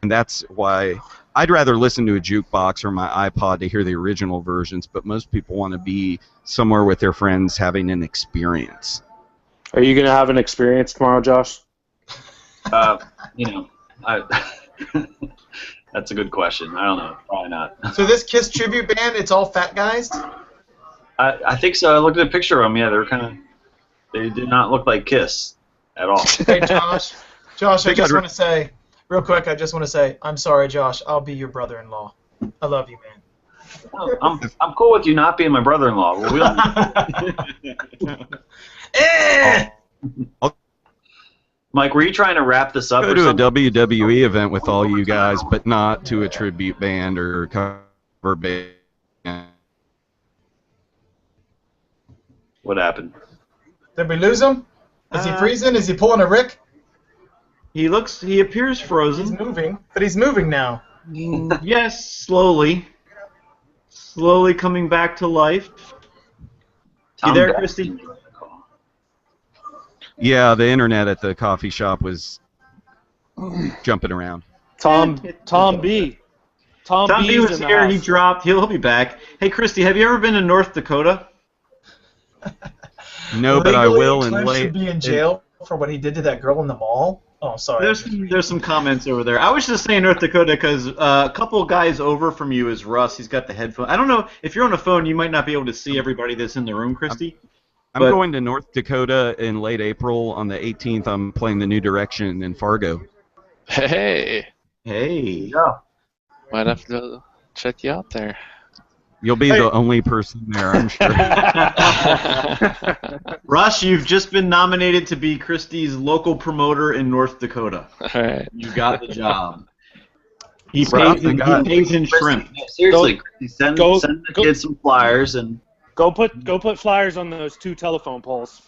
And that's why I'd rather listen to a jukebox or my iPod to hear the original versions, but most people want to be somewhere with their friends having an experience. Are you going to have an experience tomorrow, Josh? That's a good question. I don't know. Probably not. So this Kiss tribute band, it's all fat guys? I think so. I looked at a picture of them. Yeah, they did not look like Kiss at all. Hey, Josh. Josh, I just want to say, real quick, I'm sorry, Josh. I'll be your brother-in-law. I love you, man. I'm cool with you not being my brother-in-law. Mike, were you trying to wrap this up? Go to a WWE event with all you guys, but not to a tribute band or cover band. What happened? Did we lose him? Is he freezing? Is he pulling a Rick? He appears frozen. He's moving, but he's moving now. Yes, slowly coming back to life. You there, Christy? Yeah, the internet at the coffee shop was jumping around. Tom B. Tom B was here. He dropped. He'll be back. Hey, Christy, have you ever been to North Dakota? No, but I will. And Cliff should be in jail for what he did to that girl in the mall. Oh, sorry. There's some comments over there. I was just saying North Dakota because a couple guys over from you is Russ. He's got the headphone. I don't know if you're on a phone, you might not be able to see everybody that's in the room, Christy. I'm going to North Dakota in late April. On the 18th, I'm playing the New Direction in Fargo. Hey. Yeah. Might have to check you out there. You'll be the only person there, I'm sure. Russ, you've just been nominated to be Christy's local promoter in North Dakota. All right. You got the job. He pays in shrimp. No, seriously, send the kids some flyers and go put flyers on those 2 telephone poles.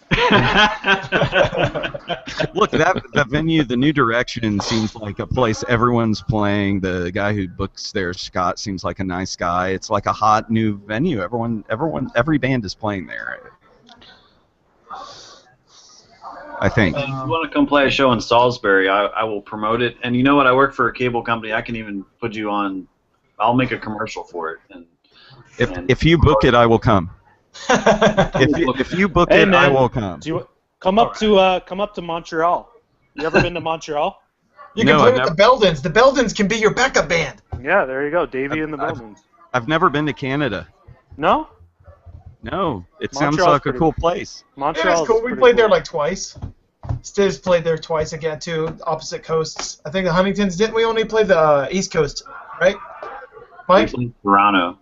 Look, that venue, the New Direction, seems like a place everyone's playing. The guy who books there, Scott, seems like a nice guy. It's like a hot new venue. Every band is playing there. I think. If you want to come play a show in Salisbury, I will promote it. And you know what? I work for a cable company. I can even put you on. I'll make a commercial for it. If you book it, I will come. If you book it, I will come. Come up to Montreal. You ever been to Montreal? You can play with the Beldens. The Beldens can be your backup band. Yeah, there you go. Davey and the Beldens. I've never been to Canada. No? No. It sounds like a cool place. Montreal. Yeah, it's cool. We played there like twice. Stiz played there twice again, too. Opposite coasts. I think the Huntingtons, didn't we only play the East Coast, right? Mike? We played Toronto.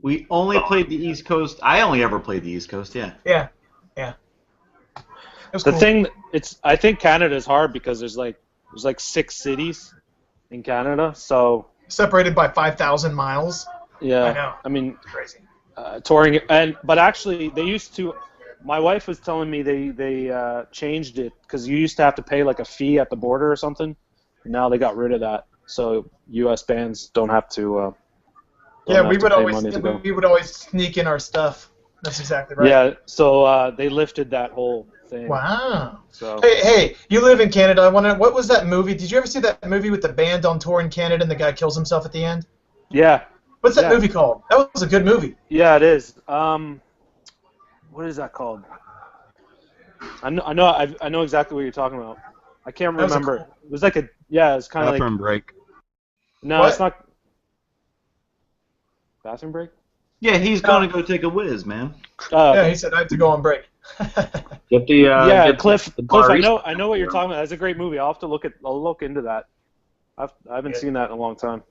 We only played the East Coast. I only ever played the East Coast, yeah. Yeah. The cool thing, I think Canada's hard because there's like 6 cities in Canada, so separated by 5,000 miles. Yeah, I know. I mean, crazy. Touring but actually they used to. My wife was telling me they changed it because you used to have to pay like a fee at the border or something. Now they got rid of that, so U.S. bands don't have to. Yeah, we would always sneak in our stuff. That's exactly right. Yeah, so they lifted that whole thing. Wow. So. Hey, you live in Canada. I wonder, what was that movie? Did you ever see that movie with the band on tour in Canada and the guy kills himself at the end? Yeah. What's that movie called? That was a good movie. Yeah, it is. What is that called? I know exactly what you're talking about. I can't remember. It was like it's kind of like Bathroom Break. No, what? It's not. Bathroom Break? Yeah, he's going to go take a whiz, man. Yeah, he said I have to go on break. Get the Cliff. The Cliff, I know what you're talking about. That's a great movie. I'll have to look into that. I haven't seen that in a long time.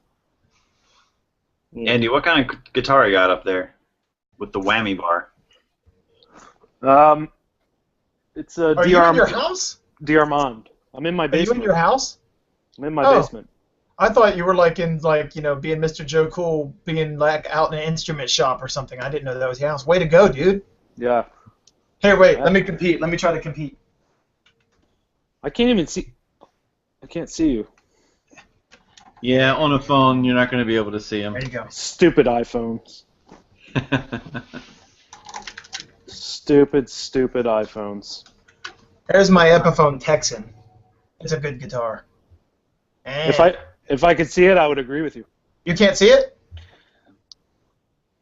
Andy, what kind of guitar you got up there with the whammy bar? It's a Are you in your house? D'Armand. I'm in my basement. Are you in your house? I'm in my basement. I thought you were like in being Mr. Joe Cool, being like out in an instrument shop or something. I didn't know that was your house. Way to go, dude. Yeah. Here, wait. Let me compete. Let me try to compete. I can't even see. I can't see you. Yeah, on a phone, you're not going to be able to see him. There you go. Stupid iPhones. Stupid iPhones. There's my Epiphone Texan. It's a good guitar. And if I could see it, I would agree with you. You can't see it?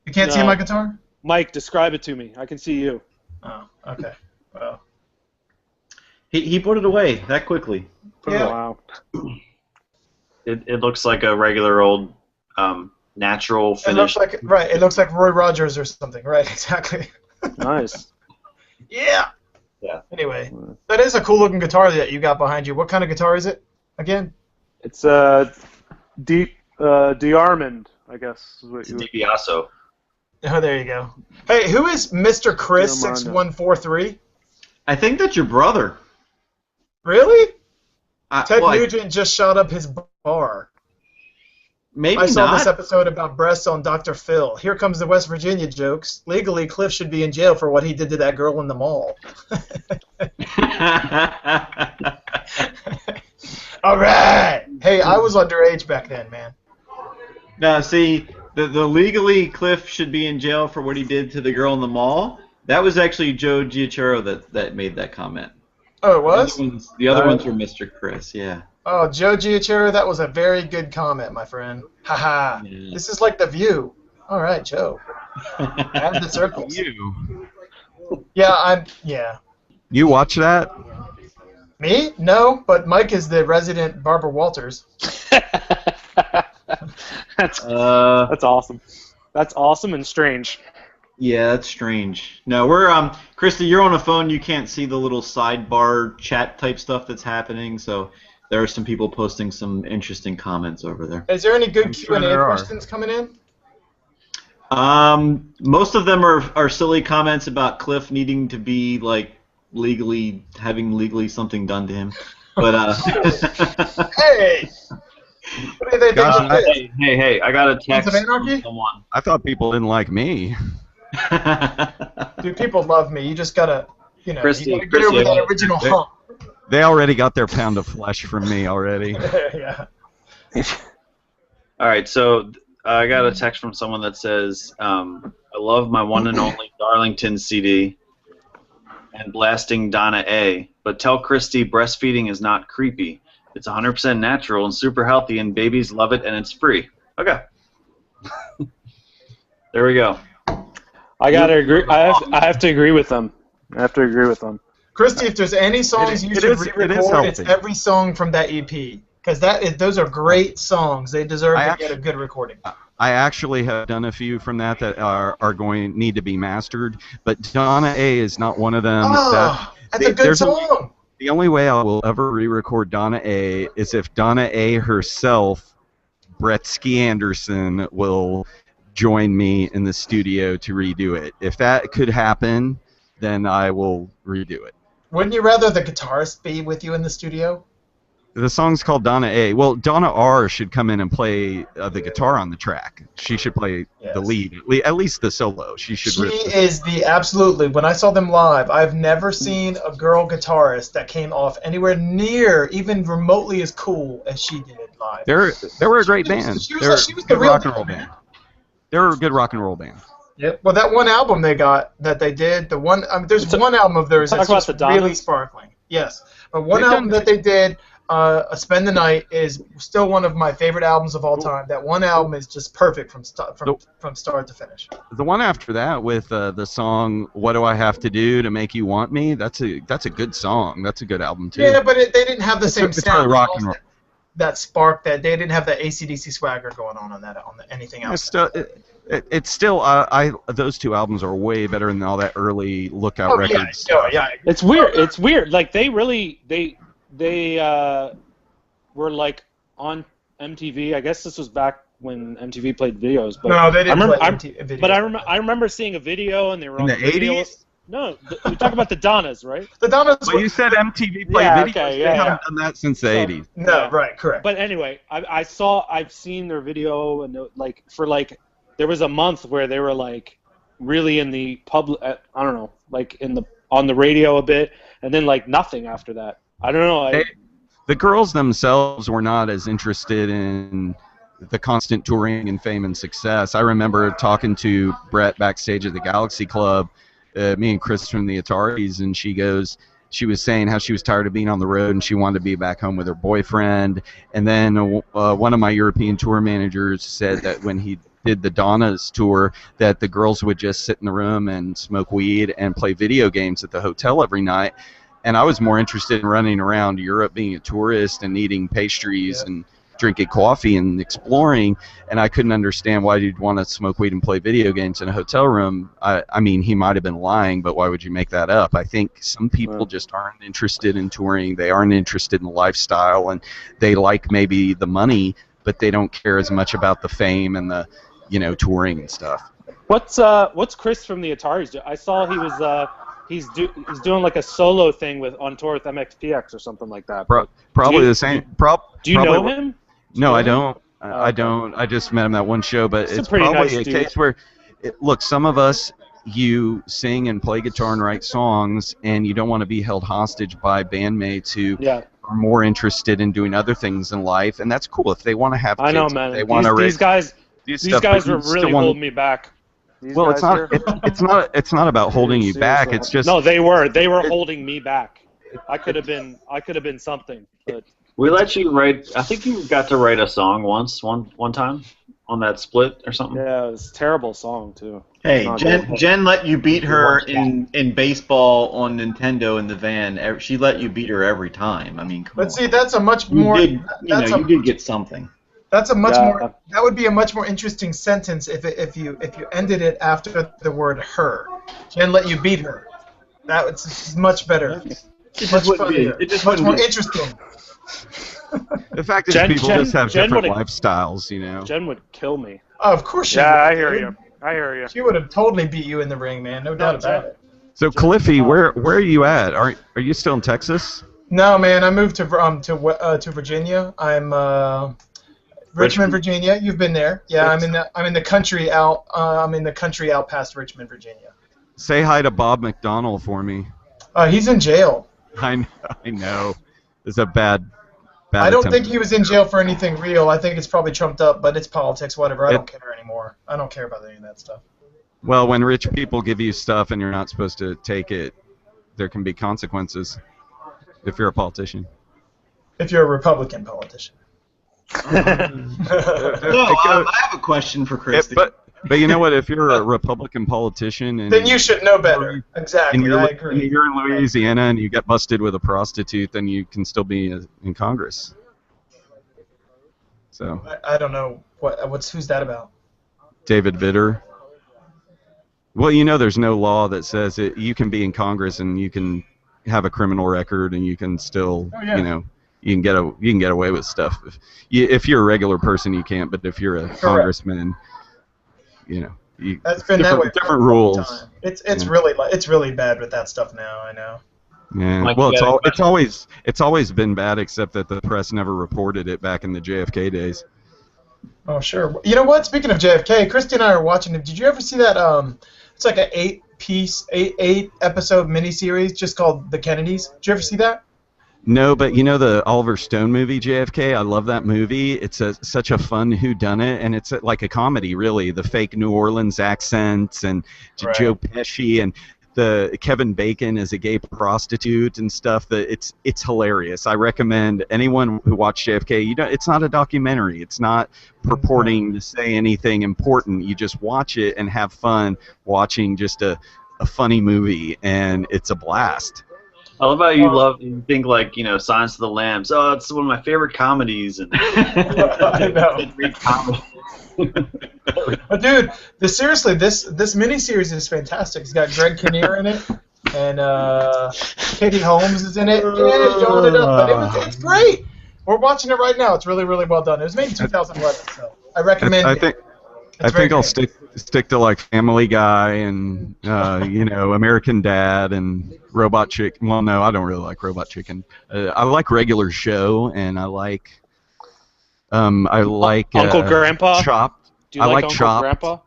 You can't see my guitar? Mike, describe it to me. I can see you. Oh, okay. Well. He put it away that quickly. Wow. It looks like a regular old natural finish. It looks like Roy Rogers or something. Right, exactly. Nice. Yeah. Yeah. Anyway, that is a cool looking guitar that you got behind you. What kind of guitar is it again? It's D'Armand, I guess. It's a DiBiase. Oh, there you go. Hey, who is Mr. Chris 6143? I think that's your brother. Really? Ted Nugent just shot up his bar. Maybe I saw not. this episode about breasts on Dr. Phil. Here comes the West Virginia jokes. Legally, Cliff should be in jail for what he did to that girl in the mall. All right. Hey, I was underage back then, man. Now, see, the legally Cliff should be in jail for what he did to the girl in the mall. That was actually Joe Giachero that made that comment. Oh, it was? The other ones were Mr. Chris, yeah. Oh, Joe Giachero, that was a very good comment, my friend. Haha. Yeah. This is like The View. All right, Joe. Add the circles. Yeah. You watch that? Me? No, but Mike is the resident Barbara Walters. That's awesome. That's awesome and strange. Yeah, that's strange. No, we're Christy, you're on a phone. You can't see the little sidebar chat type stuff that's happening. So there are some people posting some interesting comments over there. Is there any good Q&A questions coming in? Most of them are silly comments about Cliff needing to be like having something done to him. But hey. What do they think? Hey! I got a text from someone. I thought people didn't like me. Dude, people love me. You just gotta, Christy, you gotta get over that original hump. They already got their pound of flesh from me already. Yeah. All right, so I got a text from someone that says, I love my one and only Darlington CD and blasting Donna A, but tell Christy breastfeeding is not creepy. It's 100% natural and super healthy, and babies love it, and it's free. Okay. There we go. I gotta agree. I have to agree with them. Christy, if there's any songs you should re-record, it's every song from that EP. because those are great songs. They deserve to get a good recording. I actually have done a few from that are need to be mastered, but Donna A is not one of them. That's a good song. The only way I will ever re-record Donna A is if Donna A herself, Bretsky Anderson, will join me in the studio to redo it. If that could happen, then I will redo it. Wouldn't you rather the guitarist be with you in the studio? The song's called Donna A. Well, Donna R should come in and play the guitar on the track. She should play the lead, at least the solo. She is absolutely. When I saw them live, I've never seen a girl guitarist that came off anywhere near, even remotely as cool as she did live. They were a great band. She was the real rock and roll band. They were a good rock and roll band. Yep. Well, that one album they did, there's one album of theirs that's just really sparkling. Yes. But one album that they did, Spend the Night, is still one of my favorite albums of all time. That one album is just perfect from start to finish. The one after that with the song "What Do I Have to Do to Make You Want Me," that's a good song. That's a good album too. Yeah, but they didn't have the same sound. Rock and roll. That spark, that they didn't have the AC/DC swagger going on anything else. It's still those two albums are way better than all that early Lookout records. Yeah. It's weird. It's weird. Like they were like on MTV. I guess this was back when MTV played videos. But no, they didn't play videos. But I remember seeing a video and they were on the video. 80s. No, we talk about the Donnas, right? The Donnas. Well, you said MTV played videos. Okay, they haven't done that since the 80s. No, right, correct. But anyway, I've seen their video and there was a month where they were like really in the public. I don't know, like on the radio a bit, and then like nothing after that. I don't know. The girls themselves were not as interested in the constant touring and fame and success. I remember talking to Brett backstage at the Galaxy Club, me and Chris from the Ataris, and she was saying how she was tired of being on the road and she wanted to be back home with her boyfriend. And then one of my European tour managers said that when he did the Donna's tour, that the girls would just sit in the room and smoke weed and play video games at the hotel every night. And I was more interested in running around Europe being a tourist and eating pastries and drinking coffee and exploring, and I couldn't understand why you'd want to smoke weed and play video games in a hotel room. I mean, he might have been lying, but why would you make that up? I think some people just aren't interested in touring. They aren't interested in the lifestyle, and they like maybe the money, but they don't care as much about the fame and the, touring and stuff. What's Chris from the Ataris? I saw he was he's doing like a solo thing on tour with MXPX or something like that. Probably the same. Do you know him? No, I don't. I don't. I just met him at one show, but it's probably a case where, look, some of us, you sing and play guitar and write songs, and you don't want to be held hostage by bandmates who are more interested in doing other things in life, and that's cool. If they want to have kids, I know, man. They want to these guys were really holding me back. Well, it's not about holding you back. It's just they were holding me back. I could have been something, but. We let you write. I think you got to write a song one time on that split or something. Yeah, it was a terrible song too. Hey, Jen let you beat her in baseball on Nintendo in the van. She let you beat her every time. I mean, come on. See, that's a much more. You did get something. That's a much more. That would be a much more interesting sentence if you ended it after the word "her." Jen let you beat her. It's much better. It's much funnier. It's much more interesting. The fact is, people just have different lifestyles, Jen would kill me. Oh, of course she would. Yeah, I hear you. She would have totally beat you in the ring, man. No doubt about it. So, Cliffy, where are you at? Are you still in Texas? No, man. I moved to Virginia. I'm Richmond, Virginia. You've been there. Yeah, I'm in the country out. I'm in the country out past Richmond, Virginia. Say hi to Bob McDonnell for me. He's in jail. I know. It's a bad I don't think he was in jail for anything real. I think it's probably trumped up, but it's politics, whatever. I don't care anymore. I don't care about any of that stuff. Well, when rich people give you stuff and you're not supposed to take it, there can be consequences if you're a politician. If you're a Republican politician. I have a question for Christy. But you know what? If you're a Republican politician, then you should know better. Exactly, I agree. And you're in Louisiana and you get busted with a prostitute, then you can still be in Congress. So I don't know who's that about. David Vitter. Well, you know, there's no law that says you can be in Congress and you can have a criminal record and you can still, you know, you can get away with stuff. If you're a regular person, you can't. But if you're a congressman, you know, that's been that way. Different rules. It's really bad with that stuff now. I know. Yeah. Like, well, it's always been bad, except that the press never reported it back in the JFK days. Oh sure. You know what? Speaking of JFK, Christy and I are watching it. Did you ever see that? It's like an 8-episode miniseries just called The Kennedys. Did you ever see that? No, but you know the Oliver Stone movie JFK? I love that movie. It's such a fun whodunit, and it's like a comedy, really. The fake New Orleans accents and Joe Pesci and the Kevin Bacon as a gay prostitute and stuff. It's hilarious. I recommend anyone who watched JFK. It's not a documentary. It's not purporting to say anything important. You just watch it and have fun watching just a funny movie, and it's a blast. I love how you think like, you know, Silence of the Lambs. Oh, it's one of my favorite comedies. And I know. But dude, seriously, this miniseries is fantastic. It's got Greg Kinnear in it, and Katie Holmes is in it. But it's great. We're watching it right now. It's really, really well done. It was made in 2011, so I recommend it. I think I'll stick to like Family Guy and you know, American Dad and Robot Chicken. Well, no, I don't really like Robot Chicken. I like Regular Show, and I like Uncle Grandpa. Chopped. Do you like Uncle Chopped. Grandpa?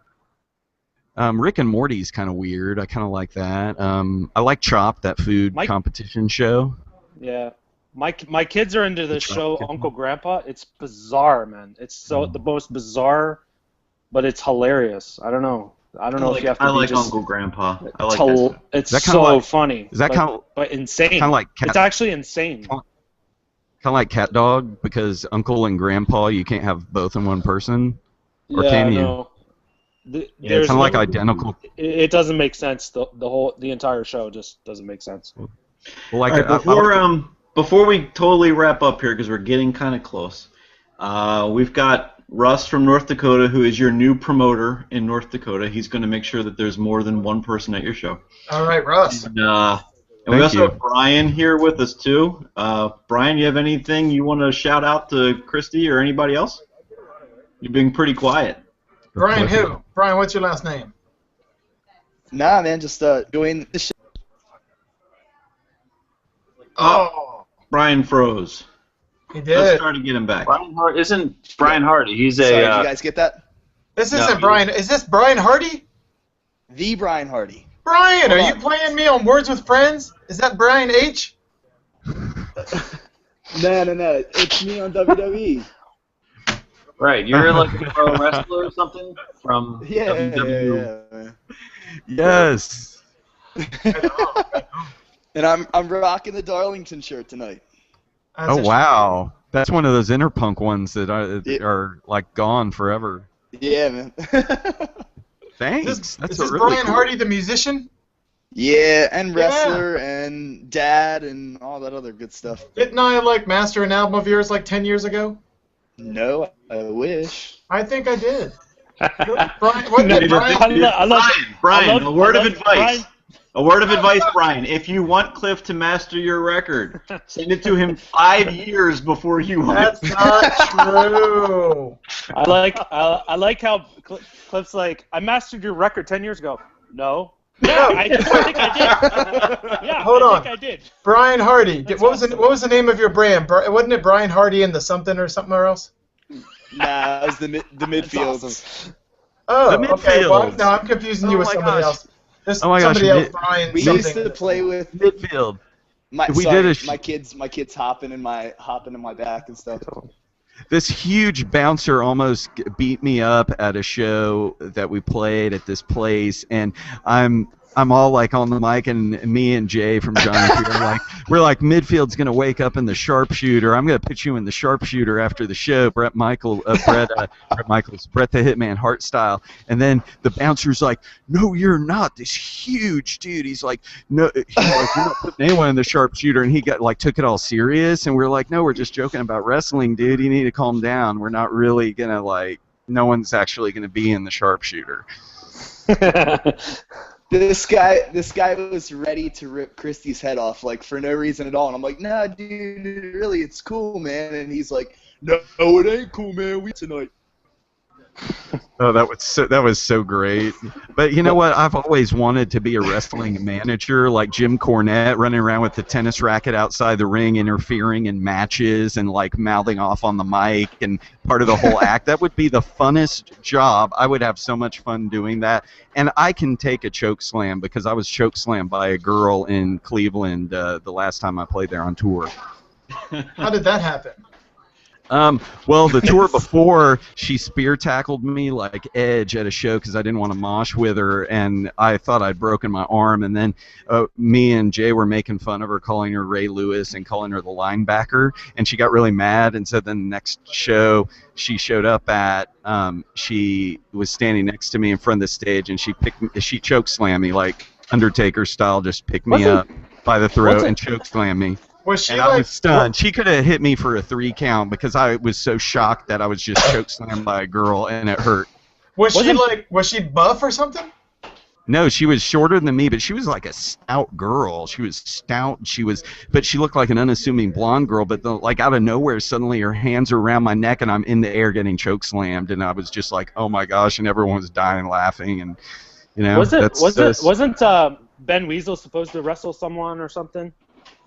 Rick and Morty's kind of weird. I kind of like that. I like Chopped, that food competition show. Yeah. My kids are into the show Uncle Grandpa. It's bizarre, man. It's the most bizarre, but it's hilarious. I don't know if you have to. I like Uncle Grandpa. I like that. It's so funny. Is that but insane? Kind of like it's actually insane. Kind of like Cat Dog, because Uncle and Grandpa, you can't have both in one person, or can you? No. It's kind of like identical. It doesn't make sense. The entire show just doesn't make sense. Well, like before we totally wrap up here, because we're getting kind of close, we've got Russ from North Dakota, who is your new promoter in North Dakota. He's going to make sure that there's more than one person at your show. All right, Russ. And we also have Brian here with us, too. Brian, you have anything you want to shout out to Christy or anybody else? You're being pretty quiet. Brian who? Brian, what's your last name? Nah, man, just doing the show. Oh. Brian froze. He did. Let's try to get him back. Isn't Brian Hardy? He's Sorry, did you guys get that? This isn't Brian. Is this Brian Hardy? The Brian Hardy. Brian, are you playing me on Words with Friends? Is that Brian H? No. It's me on WWE. Right, you're like a pro wrestler or something from WWE. Yeah. Yes. And I'm rocking the Darlington shirt tonight. Oh wow, that's one of those Interpunk ones that are like gone forever. Yeah, man. Thanks. Is this Brian Hardy, the musician? Yeah, and wrestler and dad and all that other good stuff. Didn't I master an album of yours like 10 years ago? No, I wish. I think I did. Brian, a word of advice. A word of advice, Brian. If you want Cliff to master your record, send it to him 5 years before you want. That's not true. I like how Cliff's like, I mastered your record 10 years ago. No. Yeah, I think I did. Yeah, Hold on. I think I did. Brian Hardy. What was the name of your brand? Wasn't it Brian Hardy and the something or something else? Nah, it was the midfield. Awesome. Oh, the okay. midfield. Well, no, I'm confusing you with somebody else. There's Oh my gosh, somebody else, Brian. We something. used to play with midfield. my kids hopping in my back and stuff. This huge bouncer almost beat me up at a show that we played at this place, and I'm I'm all like on the mic, and me and Jay from Johnny P are like, we're like, midfield's gonna wake up in the sharpshooter. I'm gonna put you in the sharpshooter after the show, Brett the Hitman Hart style. And then the bouncer's like, no, you're not. This huge dude. He's like, no, you're not putting anyone in the sharpshooter. And he took it all serious, and we're like, no, we're just joking about wrestling, dude. You need to calm down. We're not really gonna no one's actually gonna be in the sharpshooter. This guy was ready to rip Christy's head off, for no reason at all. And I'm like, nah, dude, really, it's cool, man. And he's like, no, it ain't cool, man. We tonight. Oh, that was so great. But you know what? I've always wanted to be a wrestling manager, like Jim Cornette, running around with the tennis racket outside the ring, interfering in matches and mouthing off on the mic and part of the whole act. That would be the funnest job. I would have so much fun doing that. And I can take a choke slam because I was choke slammed by a girl in Cleveland the last time I played there on tour. How did that happen? Well, the tour before, she spear tackled me like Edge at a show because I didn't want to mosh with her, and I thought I'd broken my arm. And then me and Jay were making fun of her, calling her Ray Lewis and calling her the linebacker, and she got really mad. And so then the next show she showed up at, she was standing next to me in front of the stage, and she choke slammed me like Undertaker style, just picked me up by the throat and choke slammed me. I was stunned. She could have hit me for a 3 count because I was so shocked that I was just choke slammed by a girl and it hurt. Was she buff or something? No, she was shorter than me, but she was like a stout girl. She was stout. But she looked like an unassuming blonde girl. But out of nowhere, suddenly her hands are around my neck and I'm in the air getting choke slammed, and I was just like, oh my gosh, and everyone was dying laughing, and wasn't Ben Weasel supposed to wrestle someone or something?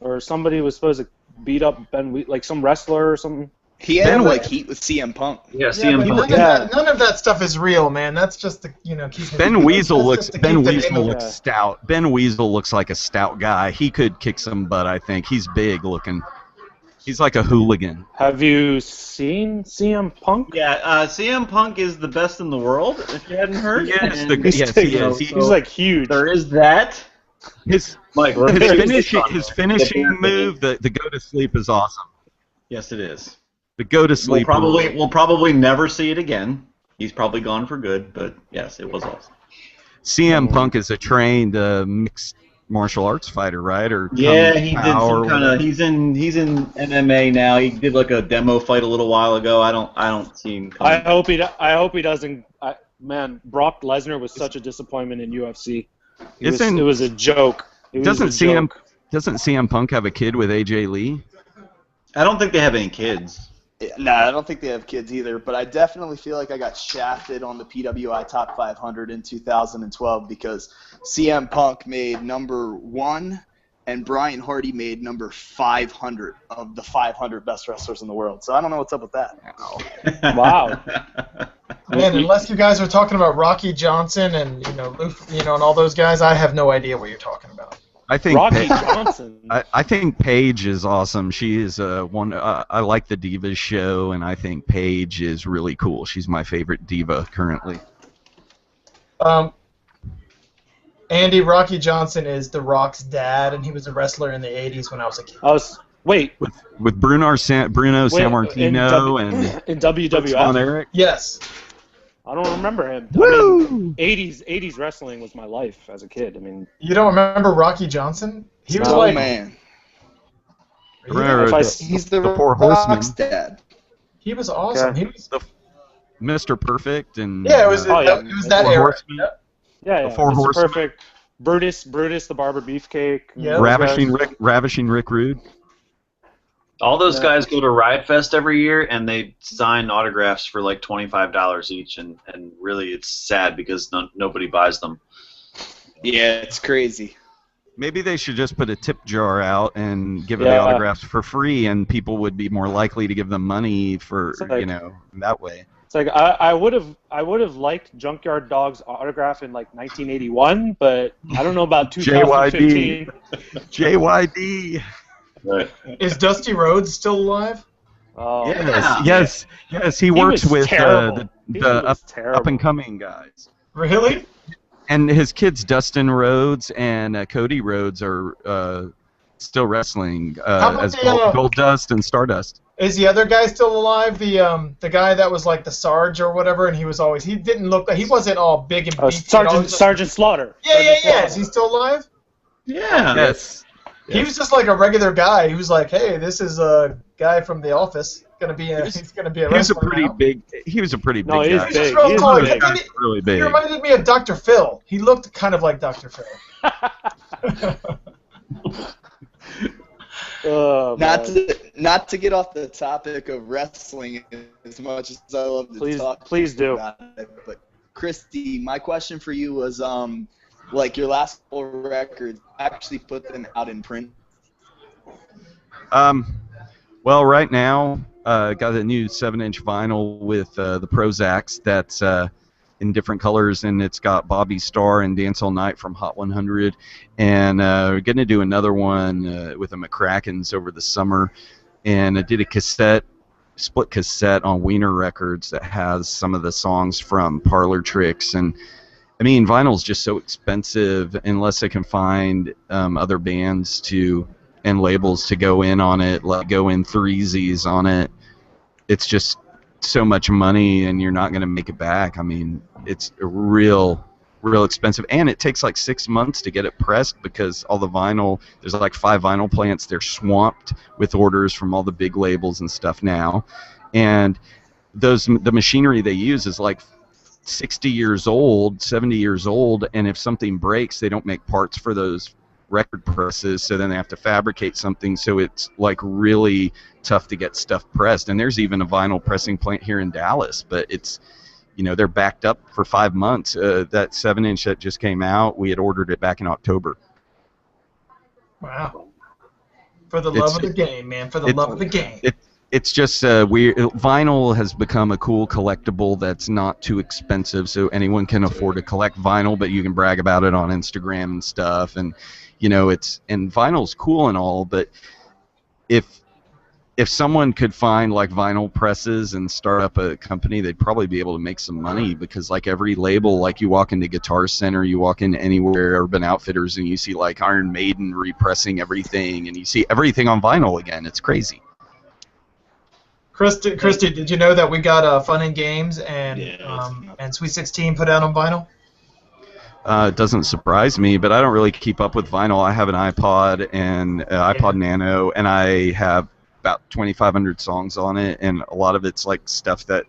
Or somebody was supposed to beat up Ben, some wrestler or something. He had heat with CM Punk. Yeah, CM Punk. None of that stuff is real, man. That's just to keep. Ben Weasel looks stout. Ben Weasel looks like a stout guy. He could kick some butt, I think. He's big looking. He's like a hooligan. Have you seen CM Punk? Yeah, CM Punk is the best in the world. If you hadn't heard. Yes, he is. He's like huge. There is that. His finishing move, the go to sleep, is awesome. Yes, it is. The go to sleep. We'll probably never see it again. He's probably gone for good, but yes, it was awesome. CM Punk is a trained mixed martial arts fighter, right? He did some kind of. He's in MMA now. He did a demo fight a little while ago. I don't see him coming. I hope he doesn't. Man, Brock Lesnar was such a disappointment in UFC. It was a joke. Doesn't CM Punk have a kid with AJ Lee? I don't think they have any kids. No, I don't think they have kids either, but I definitely feel like I got shafted on the PWI Top 500 in 2012 because CM Punk made number 1 and Brian Hardy made number 500 of the 500 best wrestlers in the world. So I don't know what's up with that. Wow. Man, unless you guys are talking about Rocky Johnson and and all those guys, I have no idea what you're talking about. I think Rocky Johnson. I think Paige is awesome. She is one. I like the Divas show, and I think Paige is really cool. She's my favorite diva currently. Andy, Rocky Johnson is The Rock's dad, and he was a wrestler in the 80s when I was a kid. With Bruno Sammartino and in WWF. Eric? Yes. I don't remember him. I mean, 80s wrestling was my life as a kid. I mean, you don't remember Rocky Johnson? He was man. He's the Four Horsemen. Dad. He was awesome. Okay. He was Mr. Perfect and it was that era. Yeah, Mr. Perfect. Brutus the Barber Beefcake. Yeah, Ravishing Rick Rude. All those guys go to Riot Fest every year, and they sign autographs for like $25 each, and really it's sad because nobody buys them. Yeah, it's crazy. Maybe they should just put a tip jar out and give the autographs for free, and people would be more likely to give them money for that way. It's like I would have liked Junkyard Dog's autograph in like 1981, but I don't know about 2015. JYD. Right. Is Dusty Rhodes still alive? Oh, yes. He works with the up and coming guys. Really? And his kids, Dustin Rhodes and Cody Rhodes, are still wrestling as Gold Dust and Stardust. Is the other guy still alive? The guy that was like the Sarge or whatever, and he didn't look like he wasn't all big and beefy. Sergeant Slaughter. Yeah. Is he still alive? Yeah. Yes. He was just like a regular guy. He was like, hey, this is a guy from The Office. He's gonna be a wrestler now. He was a pretty big guy. He's guy. just real tall. Really big. He reminded me of Dr. Phil. He looked kind of like Dr. Phil. Not to get off the topic of wrestling as much as I love to talk. Please do. About it, but Christy, my question for you was, like your last couple records, actually put them out in print? Well, right now, got a new 7-inch vinyl with the Prozacs that's in different colors, and it's got Bobby Starr and Dance All Night from Hot 100, and we're going to do another one with the McCrackens over the summer, and I did a split cassette on Wiener Records that has some of the songs from Parlor Tricks, and I mean, vinyl's just so expensive unless I can find other bands and labels to go in on it, like go in threesies on it. It's just so much money, and you're not going to make it back. I mean, it's real expensive, and it takes like 6 months to get it pressed because all the vinyl, there's like 5 vinyl plants. They're swamped with orders from all the big labels and stuff now, and the machinery they use is like 60 years old, 70 years old, and if something breaks, they don't make parts for those record presses, so then they have to fabricate something, so it's like really tough to get stuff pressed. And there's even a vinyl pressing plant here in Dallas, but it's, they're backed up for 5 months. That 7-inch that just came out, we had ordered it back in October. Wow. For the love of the game, man. For the love of the game. It's just vinyl has become a cool collectible that's not too expensive, so anyone can afford to collect vinyl, but you can brag about it on Instagram and stuff, and and vinyl's cool and all, but if someone could find like vinyl presses and start up a company, they'd probably be able to make some money, because like every label, like you walk into Guitar Center, you walk into anywhere, Urban Outfitters, and you see like Iron Maiden repressing everything, and you see everything on vinyl again. It's crazy. Christy, did you know that we got Fun and Games and Sweet 16 put out on vinyl? It doesn't surprise me, but I don't really keep up with vinyl. I have an iPod and iPod Nano, and I have about 2,500 songs on it, and a lot of it's like stuff that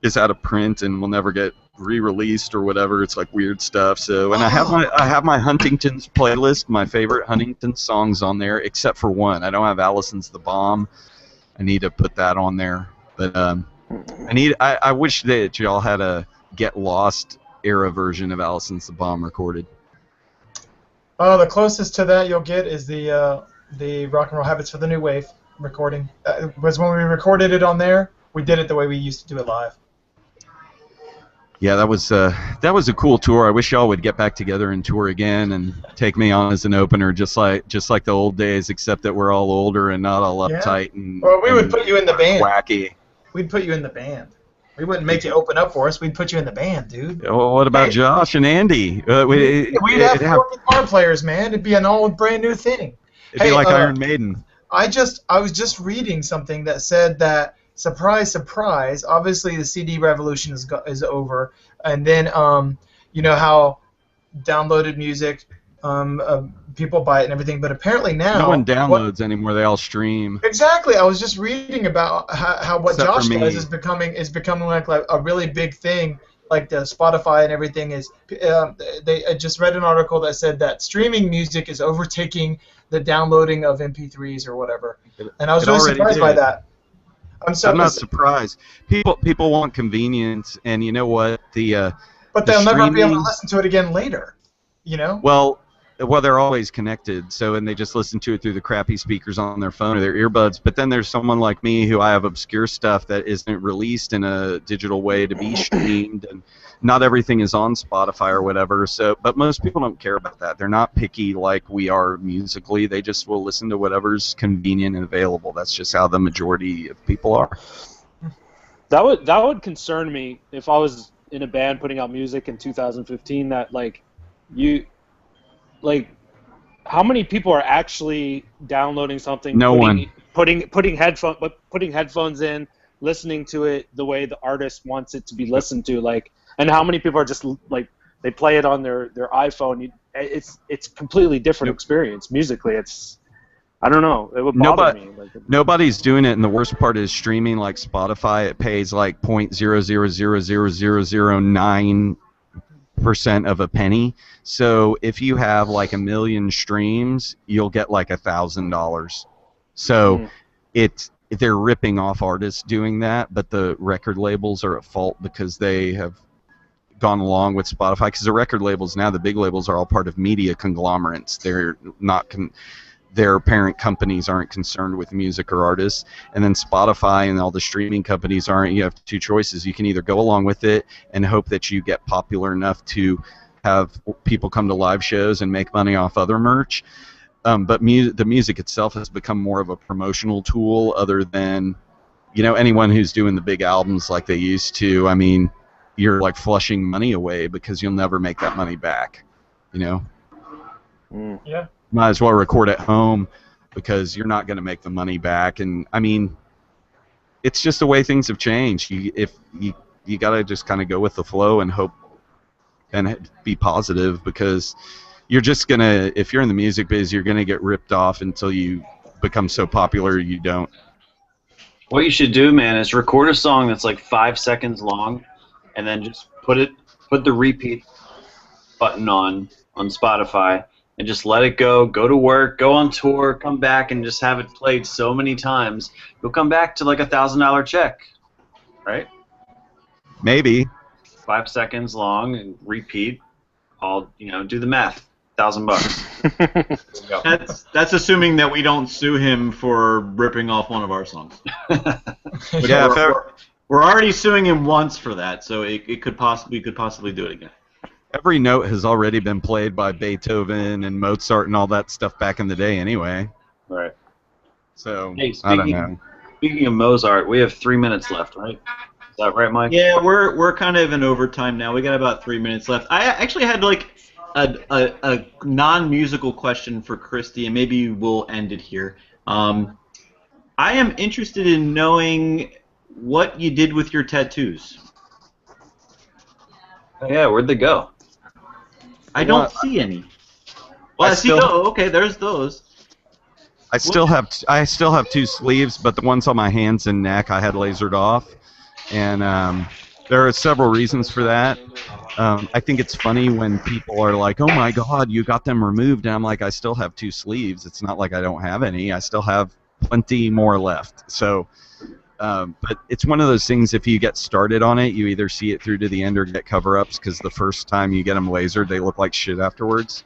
is out of print and will never get re-released or whatever. It's like weird stuff. So, and I have my Huntington's playlist, my favorite Huntington songs on there, except for one. I don't have Allison's The Bomb. I need to put that on there, but I wish that y'all had a Get Lost era version of Allison's The Bomb recorded. The closest to that you'll get is the Rock and Roll Habits for the New Wave recording. Was when we recorded it on there. We did it the way we used to do it live. Yeah, that was a cool tour. I wish y'all would get back together and tour again and take me on as an opener, just like the old days, except that we're all older and not all uptight and. Well, we would put you in the band. Wacky. We'd put you in the band. We wouldn't make you open up for us. We'd put you in the band, dude. Well, what about Josh and Andy? We'd have 4 guitar players, man. It'd be an all brand new thing. It'd be like Iron Maiden. I was just reading something that said that, surprise, surprise, obviously the CD revolution is over, and then you know how downloaded music, people buy it and everything, but apparently now no one downloads anymore. They all stream. Exactly. I was just reading about how what Except Josh does is becoming like a really big thing, like the Spotify and everything is. I just read an article that said that streaming music is overtaking the downloading of MP3s or whatever, and I was really surprised by that. I'm not surprised. People want convenience, and you know what? But they'll never be able to listen to it again later. You know? Well, they're always connected, and they just listen to it through the crappy speakers on their phone or their earbuds. But then there's someone like me who I have obscure stuff that isn't released in a digital way to be streamed, and not everything is on Spotify or whatever. But most people don't care about that. They're not picky like we are musically. They just will listen to whatever's convenient and available. That's just how the majority of people are. That would concern me if I was in a band putting out music in 2015 that how many people are actually downloading something? No one. Putting headphones in, listening to it the way the artist wants it to be listened to, and how many people are just they play it on their iPhone. It's completely different experience musically. I don't know. It would bother me. Nobody's doing it, and the worst part is streaming like Spotify. It pays like 0.0000009% of a penny. So if you have like 1 million streams, you'll get like $1,000. So they're ripping off artists doing that, but the record labels are at fault because they have gone along with Spotify, because the record labels now, the big labels, are all part of media conglomerates. They're not their parent companies aren't concerned with music or artists, and then Spotify and all the streaming companies aren't. You have two choices. You can either go along with it and hope that you get popular enough to have people come to live shows and make money off other merch, but the music itself has become more of a promotional tool other than, anyone who's doing the big albums like they used to. I mean, you're like flushing money away because you'll never make that money back, Yeah. Might as well record at home because you're not going to make the money back. And I mean, it's just the way things have changed. You got to just kind of go with the flow and hope and be positive, because you're just going to, if you're in the music biz, you're going to get ripped off until you become so popular you don't. What you should do, man, is record a song that's like 5 seconds long, and then just put the repeat button on Spotify, and just let it go to work, go on tour, come back, and just have it played so many times, you'll come back to like $1,000 check, right? Maybe. 5 seconds long and repeat. Do the math. $1,000. That's assuming that we don't sue him for ripping off one of our songs. Yeah, we're already suing him once for that, so we could possibly do it again. Every note has already been played by Beethoven and Mozart and all that stuff back in the day anyway. Right. So, hey, I don't know. Speaking of Mozart, we have 3 minutes left, right? Is that right, Mike? Yeah, we're kind of in overtime now. We got about 3 minutes left. I actually had like a non-musical question for Christy, and maybe we'll end it here. I am interested in knowing what you did with your tattoos. Oh, yeah, where'd they go? I don't see any. Well, I see those. Okay, there's those. I still have 2 sleeves, but the ones on my hands and neck I had lasered off, and there are several reasons for that. I think it's funny when people are like, "Oh my God, you got them removed," and I'm like, "I still have 2 sleeves. It's not like I don't have any. I still have plenty more left." So, but it's one of those things. If you get started on it, you either see it through to the end or get cover-ups, because the first time you get them lasered, they look like shit afterwards.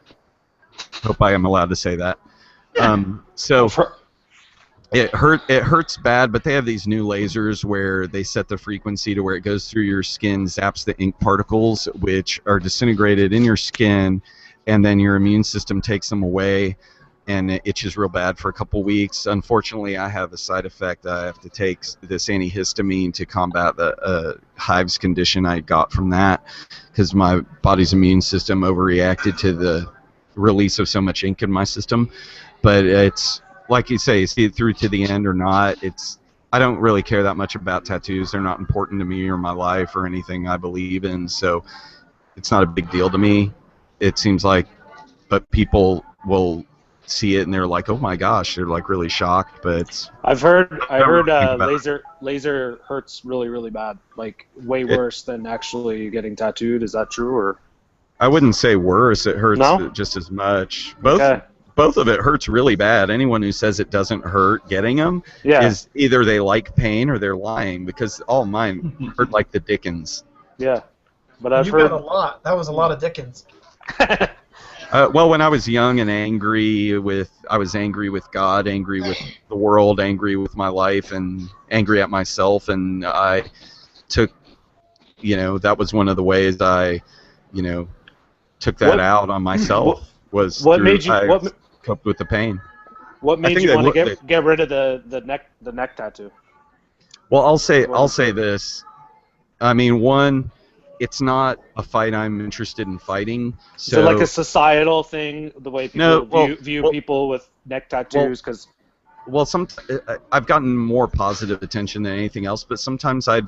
Hope I am allowed to say that. So it hurts bad, but they have these new lasers where they set the frequency to where it goes through your skin, zaps the ink particles, which are disintegrated in your skin, and then your immune system takes them away, and it itches real bad for a couple weeks. Unfortunately, I have a side effect. I have to take this antihistamine to combat the hives condition I got from that, because my body's immune system overreacted to the release of so much ink in my system. But it's like you say, see it through to the end or not. I don't really care that much about tattoos. They're not important to me or my life or anything I believe in, so it's not a big deal to me. It seems like, but people will see it and they're like, "Oh my gosh," they're like really shocked. But I heard laser hurts really, really bad, like way worse than actually getting tattooed. Is that true, or? I wouldn't say worse. It hurts just as much. Both of it hurts really bad. Anyone who says it doesn't hurt getting them is either they like pain or they're lying, because all mine hurt like the Dickens. Yeah, but I've heard got a lot. That was a lot of Dickens. Well, when I was young and I was angry with God, angry with the world, angry with my life, and angry at myself, and I took, that was one of the ways I, took that out on myself. Coped with the pain. What made you want to get rid of the neck tattoo? Well, I'll say this. I mean, one, it's not a fight I'm interested in fighting. So, is it like a societal thing, the way people view people with neck tattoos? Because I've gotten more positive attention than anything else, but sometimes I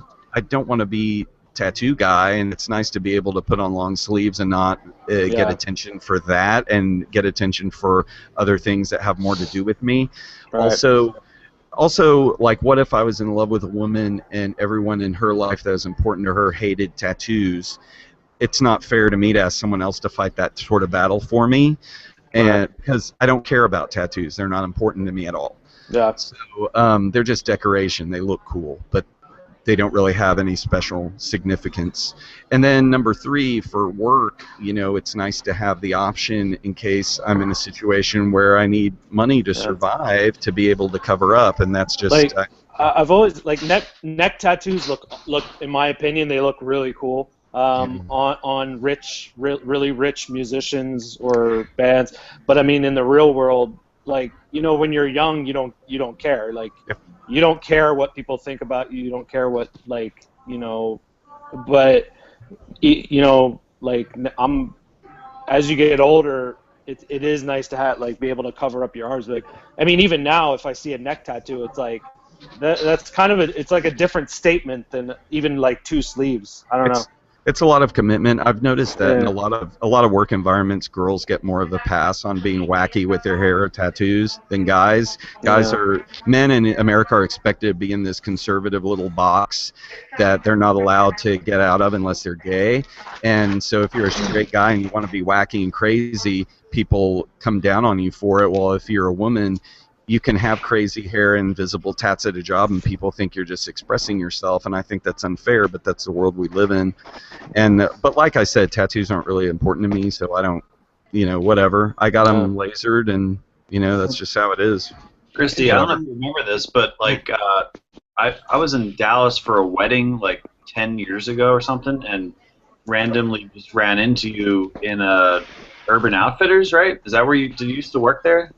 don't want to be tattoo guy, and it's nice to be able to put on long sleeves and not get attention for that, and get attention for other things that have more to do with me. Right. Also, like, what if I was in love with a woman and everyone in her life that is important to her hated tattoos? It's not fair to me to ask someone else to fight that sort of battle for me, and because I don't care about tattoos. They're not important to me at all. Yeah. So they're just decoration. They look cool, but they don't really have any special significance. And then number 3, for work, it's nice to have the option in case I'm in a situation where I need money to survive to be able to cover up, and that's just like I've always like neck tattoos look in my opinion, they look really cool on really rich musicians or bands. But I mean, in the real world, like, when you're young, you don't care. Like, you don't care what people think about you. You don't care what, like, but like, as you get older, it is nice to have, like, be able to cover up your arms. Like, I mean, even now, if I see a neck tattoo, it's like that's kind of it's like a different statement than even like 2 sleeves. I don't know. It's a lot of commitment. I've noticed that in a lot of work environments, girls get more of a pass on being wacky with their hair or tattoos than guys. Men in America are expected to be in this conservative little box that they're not allowed to get out of unless they're gay. And so if you're a straight guy and you want to be wacky and crazy, people come down on you for it. Well, if you're a woman, you can have crazy hair and visible tats at a job, and people think you're just expressing yourself, and I think that's unfair, but that's the world we live in. And but like I said, tattoos aren't really important to me, so I don't, whatever. I got them lasered, and that's just how it is. Christy, I don't know if you remember this, but like I was in Dallas for a wedding like 10 years ago or something, and randomly just ran into you in Urban Outfitters, right? Is that where you used to work there?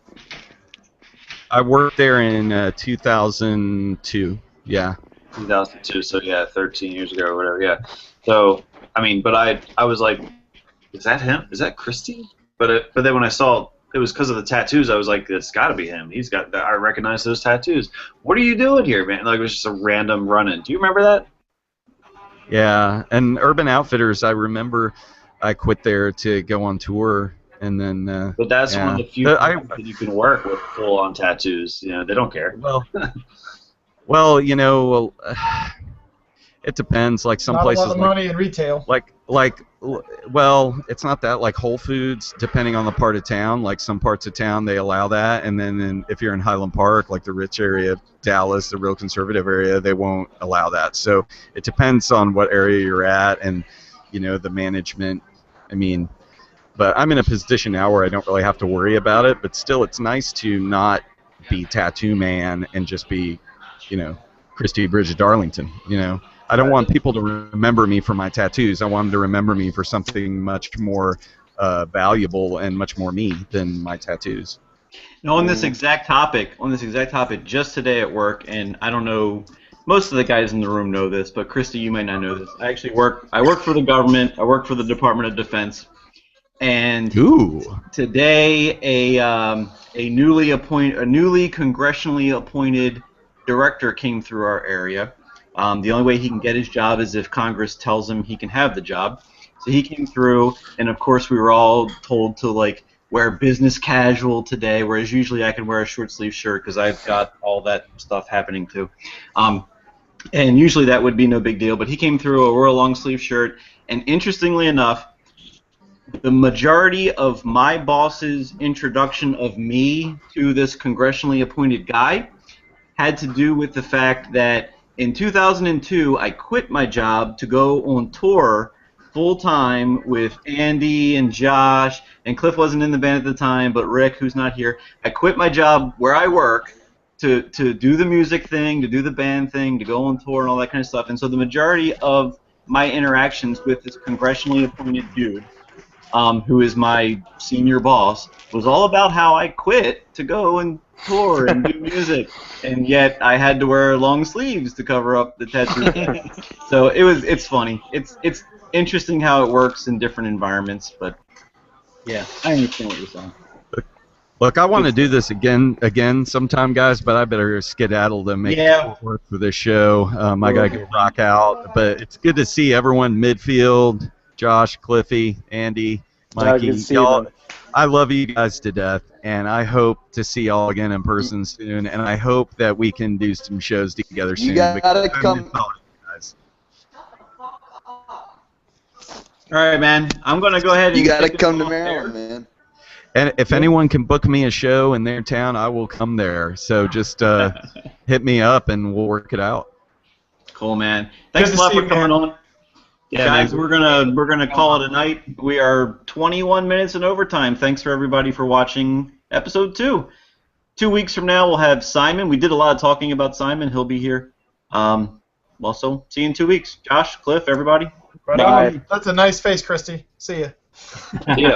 I worked there in 2002. Yeah. 2002. So yeah, 13 years ago or whatever. Yeah. So I mean, but I was like, is that him? Is that Christy? But then when I saw it was because of the tattoos, I was like, it's got to be him. I recognize those tattoos. What are you doing here, man? Like, it was just a random run-in. Do you remember that? Yeah. And Urban Outfitters, I remember I quit there to go on tour. And then, but that's one of the few that you can work with full-on tattoos. They don't care. Well, it depends. Like some places, not a lot of money in retail. Well, it's not that. Like Whole Foods, depending on the part of town. Like some parts of town, they allow that, and then if you're in Highland Park, like the rich area of Dallas, the real conservative area, they won't allow that. So it depends on what area you're at, and the management. I mean. But I'm in a position now where I don't really have to worry about it. But still, it's nice to not be Tattoo Man and just be, Christy Brigette Darlington. I don't want people to remember me for my tattoos. I want them to remember me for something much more valuable and much more me than my tattoos. Now, on this exact topic, just today at work, and I don't know, most of the guys in the room know this, but Christy, you might not know this. I work for the government. I work for the Department of Defense. And today, a newly congressionally appointed director came through our area. The only way he can get his job is if Congress tells him he can have the job. So he came through, and of course we were all told to like wear business casual today, whereas usually I can wear a short sleeve shirt because I've got all that stuff happening too. And usually that would be no big deal, but he came through, wore a long sleeve shirt, and interestingly enough, the majority of my boss's introduction of me to this congressionally appointed guy had to do with the fact that in 2002 I quit my job to go on tour full-time with Andy and Josh, and Cliff wasn't in the band at the time, but Rick, who's not here. I quit my job where I work to do the music thing, to do the band thing, to go on tour and all that kind of stuff. And so the majority of my interactions with this congressionally appointed dude, who is my senior boss, was all about how I quit to go and tour and do music, and yet I had to wear long sleeves to cover up the tattoo. So it's funny. It's interesting how it works in different environments, but yeah, I understand what you're saying. Look, I want to do this again sometime, guys, but I better skedaddle to make it work for this show. I got to go rock out, but it's good to see everyone midfield, Josh, Cliffy, Andy, Mikey. Y'all, I love you guys to death, and I hope to see y'all again in person soon, and I hope that we can do some shows together soon. You gotta come. Guys. All right, man. I'm going to go ahead and you gotta come to Maryland, man. And if anyone can book me a show in their town, I will come there. So just hit me up and we'll work it out. Cool, man. Thanks a lot for coming on. Yeah, guys, man. we're gonna call it a night. We are 21 minutes in overtime. Thanks for everybody for watching episode 2. 2 weeks from now we'll have Simon. We did a lot of talking about Simon. He'll be here. Also, see you in 2 weeks. Josh, Cliff, everybody. Right on. That's a nice face, Christy. See ya. Yeah.